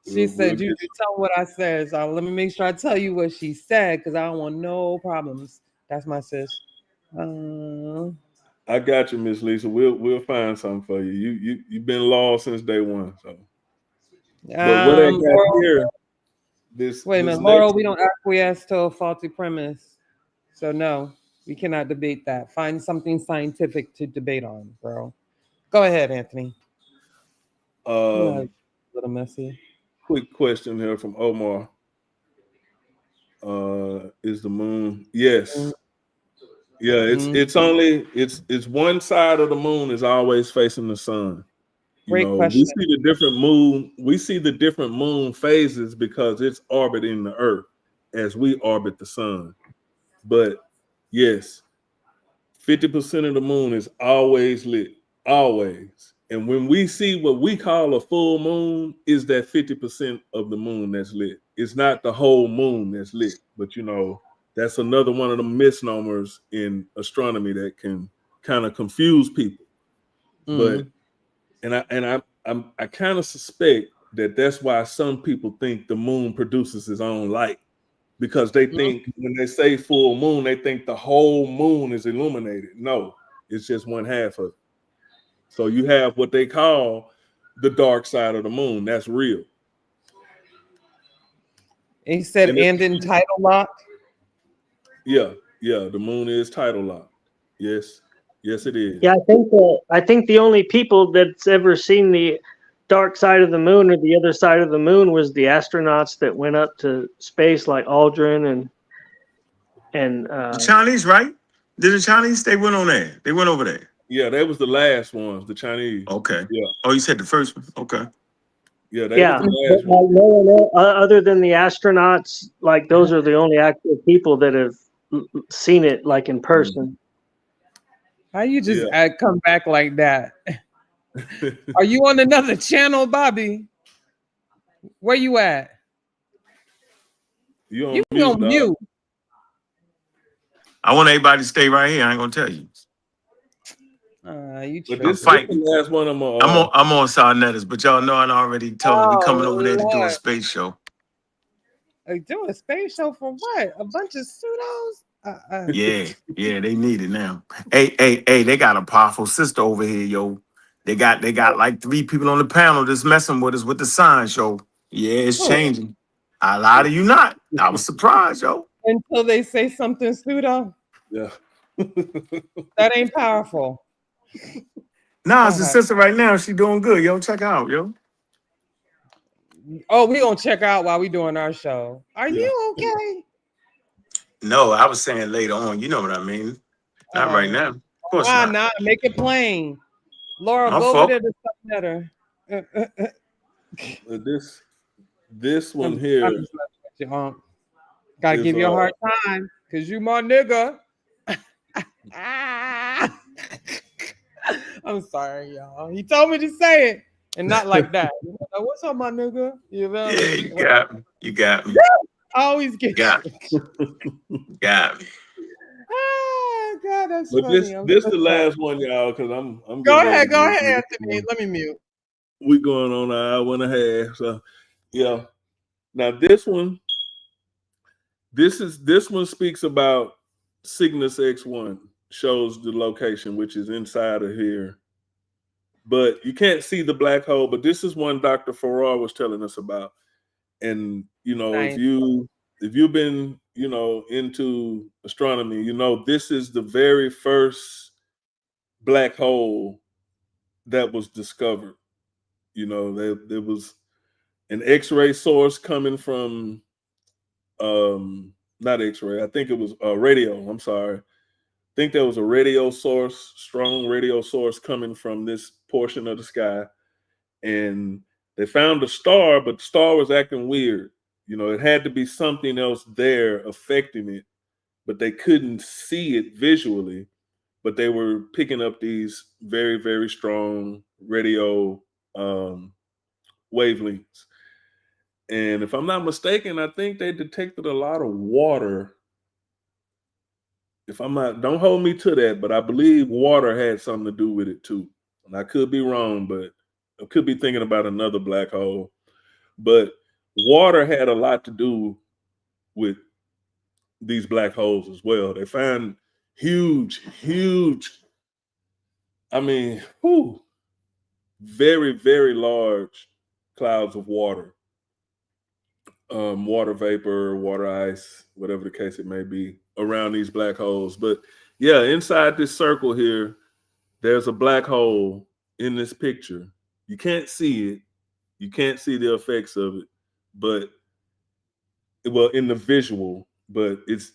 She said, "You tell what I said." So let me make sure I tell you what she said, because I don't want no problems. That's my sis. I got you, Miss Lisa. We'll find something for you. You've been lost since day one. So, but what I got Laurel, here, this wait a this minute, Laurel. next We don't acquiesce to a faulty premise, so no, we cannot debate that. Find something scientific to debate on, bro. Go ahead, Anthony. Yeah, a little messy. quick question here from Omar. Is the moon? Yes. Yeah, it's one side of the moon is always facing the sun. You Great know, we question. see the different moon, we see the different moon phases because it's orbiting the earth as we orbit the sun. But yes, 50% of the moon is always lit, always. And when we see what we call a full moon, is that 50% of the moon that's lit. It's not the whole moon that's lit, but you know, that's another one of the misnomers in astronomy that can kind of confuse people. But I kind of suspect that that's why some people think the moon produces its own light, because they think when they say full moon, they think the whole moon is illuminated. No, it's just one half of it. So you have what they call the dark side of the moon. That's real. He said, and in tidal lock. Yeah, the moon is tidal locked. Yes, it is. Yeah, I think the only people that's ever seen the dark side of the moon or the other side of the moon was the astronauts that went up to space, like Aldrin and the Chinese, right? Did the Chinese? They went on there. They went over there. Yeah, that was the last ones, the Chinese. Okay. Yeah. Oh, you said the first one. Okay. Yeah, they was the last one. No, other than the astronauts, like those are the only actual people that have seen it like in person. How you just come back like that? Are you on another channel, Bobby? Where you at? You on mute. I want everybody to stay right here. I ain't gonna tell you. But this is the last one I'm on. I'm on Sarnetta's, but y'all know I already told them we coming over there to do a space show. Do a space show for what? A bunch of pseudos? Yeah, they need it now. Hey, they got a powerful sister over here, yo. They got like 3 people on the panel just messing with us with the sign show. Yeah, it's changing. I lie to you not. I was surprised, yo. Until they say something pseudo. Yeah. That ain't powerful. Nah, it's the sister right now. She doing good, yo. Check her out, yo. Oh, we gonna check out while we doing our show. Are you okay? No, I was saying later on. You know what I mean? Not right now. Of course not. Nah, make it plain. Laura, My go fault. over there to something better. This one here. Gotta give you a hard time because you my nigga. I'm sorry, y'all. He told me to say it and not like that. What's up, my nigga? You know? Yeah, you got me. I always get got me. Got me. Oh God, that's but funny. This the last one, y'all, because I'm go ahead, Anthony. Let me mute. We going on an hour and a half. So yeah. Now this one speaks about Cygnus X1, shows the location, which is inside of here. But you can't see the black hole. But this is one Dr. Farrar was telling us about. And you know, if you've been, you know, into astronomy, you know, this is the very first black hole that was discovered. You know, there was an X-ray source coming from not X-ray, I think it was radio. I'm sorry. I think there was a radio source, strong radio source coming from this portion of the sky. And they found a star, but the star was acting weird. You know, it had to be something else there affecting it, but they couldn't see it visually. But they were picking up these very, very strong radio wavelengths. And if I'm not mistaken, I think they detected a lot of water. If I'm not, don't hold me to that, but I believe water had something to do with it too. And I could be wrong, but I could be thinking about another black hole. But water had a lot to do with these black holes as well. They find huge I mean, very, very large clouds of water, water vapor, water ice, whatever the case it may be, around these black holes. But yeah, inside this circle here, there's a black hole in this picture. You can't see it. You can't see the effects of it, but well, in the visual, but it's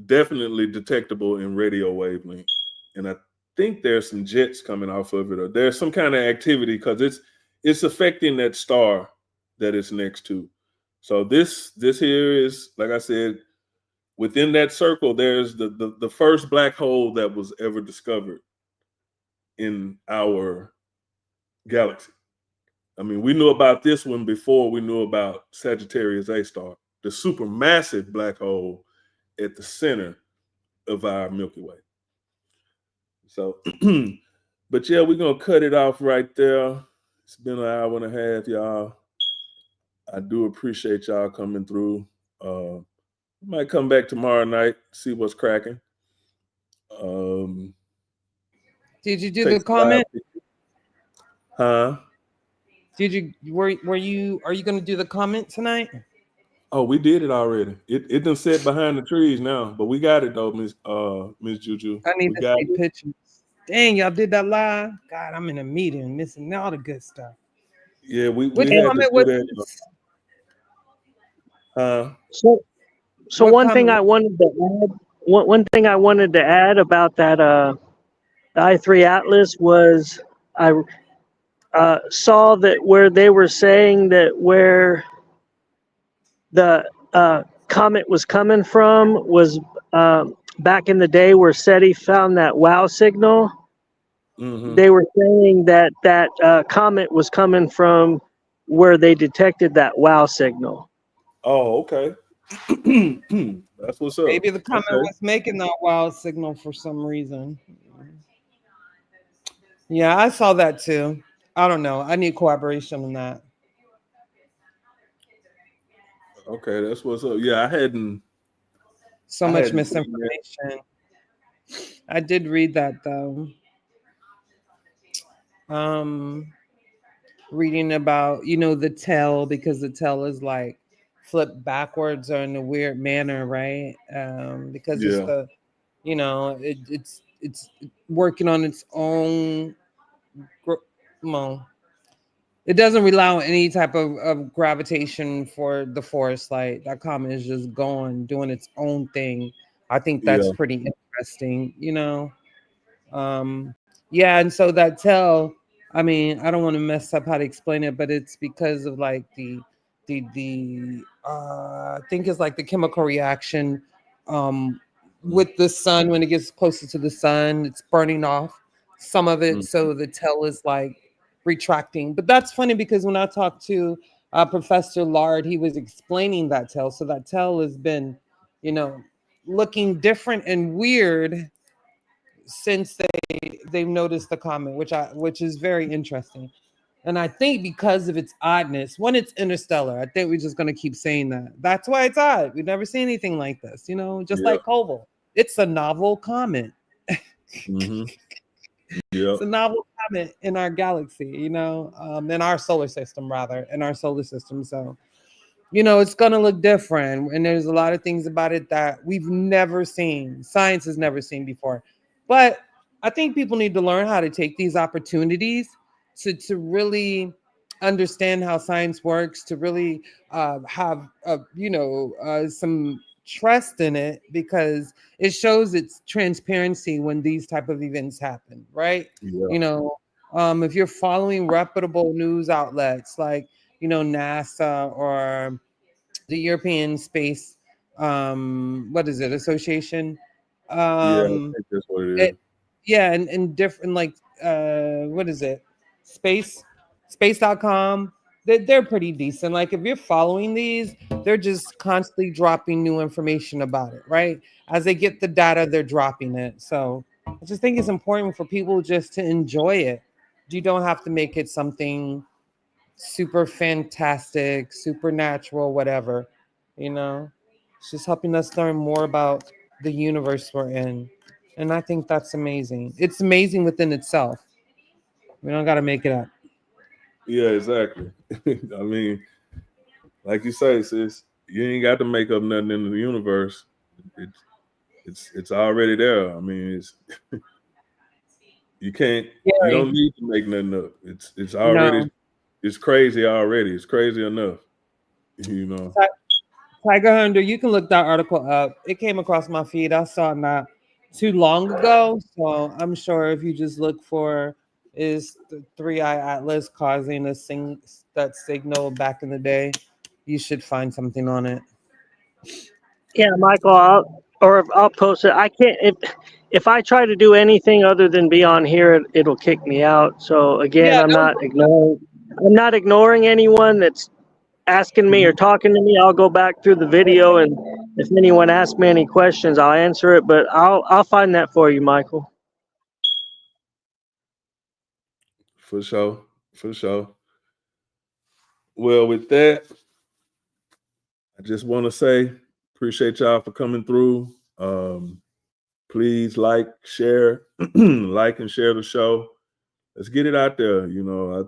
definitely detectable in radio wavelength. And I think there's some jets coming off of it, or there's some kind of activity because it's affecting that star that it's next to. So this here is, like I said, within that circle, there's the first black hole that was ever discovered in our galaxy. I mean, we knew about this one before we knew about Sagittarius A star, the supermassive black hole at the center of our Milky Way. So, but yeah, we're gonna cut it off right there. It's been an hour and a half, y'all. I do appreciate y'all coming through. Might come back tomorrow night, see what's cracking. Did you do the comment? Huh? Did you are you going to do the comment tonight? Oh, we did it already. It done sit behind the trees now, but we got it though, Miss Juju. I need we to see pictures. Dang, y'all did that live. God, I'm in a meeting, missing all the good stuff. Yeah, we Which had comment to do was that. So one thing I wanted to add, one thing I wanted to add about that I3 Atlas was I saw that where they were saying that where the comet was coming from was back in the day where SETI found that WOW signal. Mm-hmm. They were saying that comet was coming from where they detected that WOW signal. Oh, okay. That's what's up. maybe the comet was making that WOW signal for some reason. Yeah, I saw that too. I don't know. I need cooperation on that. Okay, that's what's up. Yeah, I hadn't. So much misinformation. I did read that though. Reading about, the tail, because the tail is like flipped backwards or in a weird manner, right? Because it's the, it's working on its own. Well, it doesn't rely on any type of gravitation for the force. Like that comet is just going, doing its own thing. I think that's pretty interesting, Yeah, and so that tail, I mean, I don't want to mess up how to explain it, but it's because of like the I think it's like the chemical reaction with the sun. When it gets closer to the sun, it's burning off some of it, so the tail is like retracting. But that's funny because when I talked to Professor Lard, he was explaining that tail. So that tail has been, looking different and weird since they've noticed the comet, which is very interesting. And I think because of its oddness, when it's interstellar, I think we're just gonna keep saying that. That's why it's odd. We've never seen anything like this, just like Koval. It's a novel comet. Mm-hmm. It's a novel comet in our galaxy, in our solar system, rather, in our solar system. So, it's going to look different. And there's a lot of things about it that we've never seen. Science has never seen before. But I think people need to learn how to take these opportunities to really understand how science works, to really have, some trust in it, because it shows its transparency when these type of events happen, right? If you're following reputable news outlets like, NASA or the European Space, Association. I think that's what it is. And different, like, what is it? Space.com. They're pretty decent. Like, if you're following these, they're just constantly dropping new information about it, right? As they get the data, they're dropping it. So I just think it's important for people just to enjoy it. You don't have to make it something super fantastic, supernatural, whatever. It's just helping us learn more about the universe we're in. And I think that's amazing. It's amazing within itself. We don't got to make it up. Yeah, exactly. I mean, like you say, sis, you ain't got to make up nothing in the universe. It's already there. I mean, you don't need to make nothing up. It's already it's crazy already. It's crazy enough. You know. Tiger Hunter, you can look that article up. It came across my feed. I saw it not too long ago. So I'm sure if you just look for is the 3-eye atlas causing that signal back in the day, you should find something on it. Yeah, Michael, I'll post it. I can't if I try to do anything other than be on here, it'll kick me out. So again, I'm not ignoring anyone that's asking me or talking to me. I'll go back through the video, and if anyone asks me any questions, I'll answer it. But I'll find that for you, Michael. For sure. For sure. Well, with that, I just want to say appreciate y'all for coming through. Please like, share, like and share the show. Let's get it out there. You know,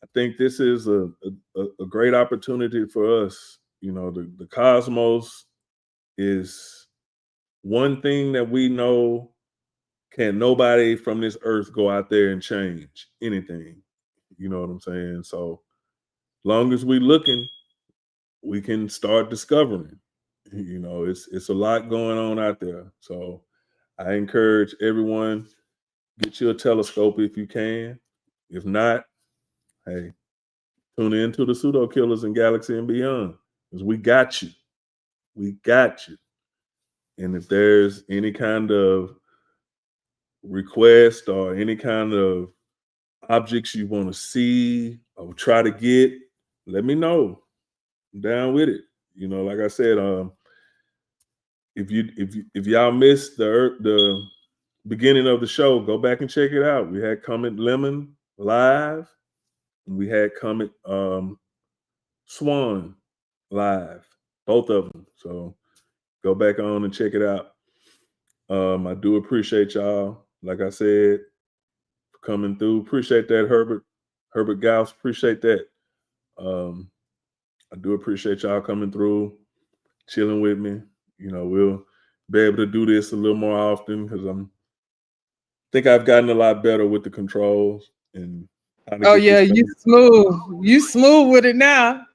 I think this is a great opportunity for us. You know, the cosmos is one thing that we know can nobody from this earth go out there and change anything. You know what I'm saying? So long as we looking, we can start discovering. You know, it's a lot going on out there. So I encourage everyone, get you a telescope if you can. If not, hey, tune in to the Pseudo Killas and Galaxy and Beyond, because we got you. We got you. And if there's any kind of request or any kind of objects you want to see or try to get, let me know. I'm down with it. You know, like I said, if y'all missed the beginning of the show, go back and check it out. We had Comet Lemon live, and we had Comet Swan live, both of them. So go back on and check it out. I do appreciate y'all, like I said, for coming through. Appreciate that, Herbert Gauss. Appreciate that. I do appreciate y'all coming through, chilling with me. You know, we'll be able to do this a little more often because think I've gotten a lot better with the controls and how to get this you smooth. You smooth with it now.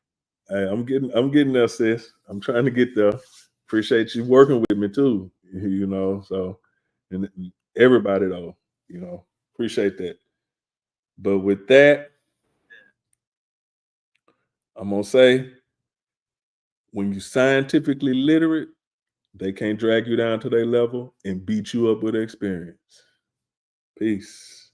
Hey, I'm getting there, sis. I'm trying to get there. Appreciate you working with me too. You know, so and everybody though, you know, appreciate that. But with that, I'm gonna say, when you scientifically literate, they can't drag you down to their level and beat you up with experience. Peace.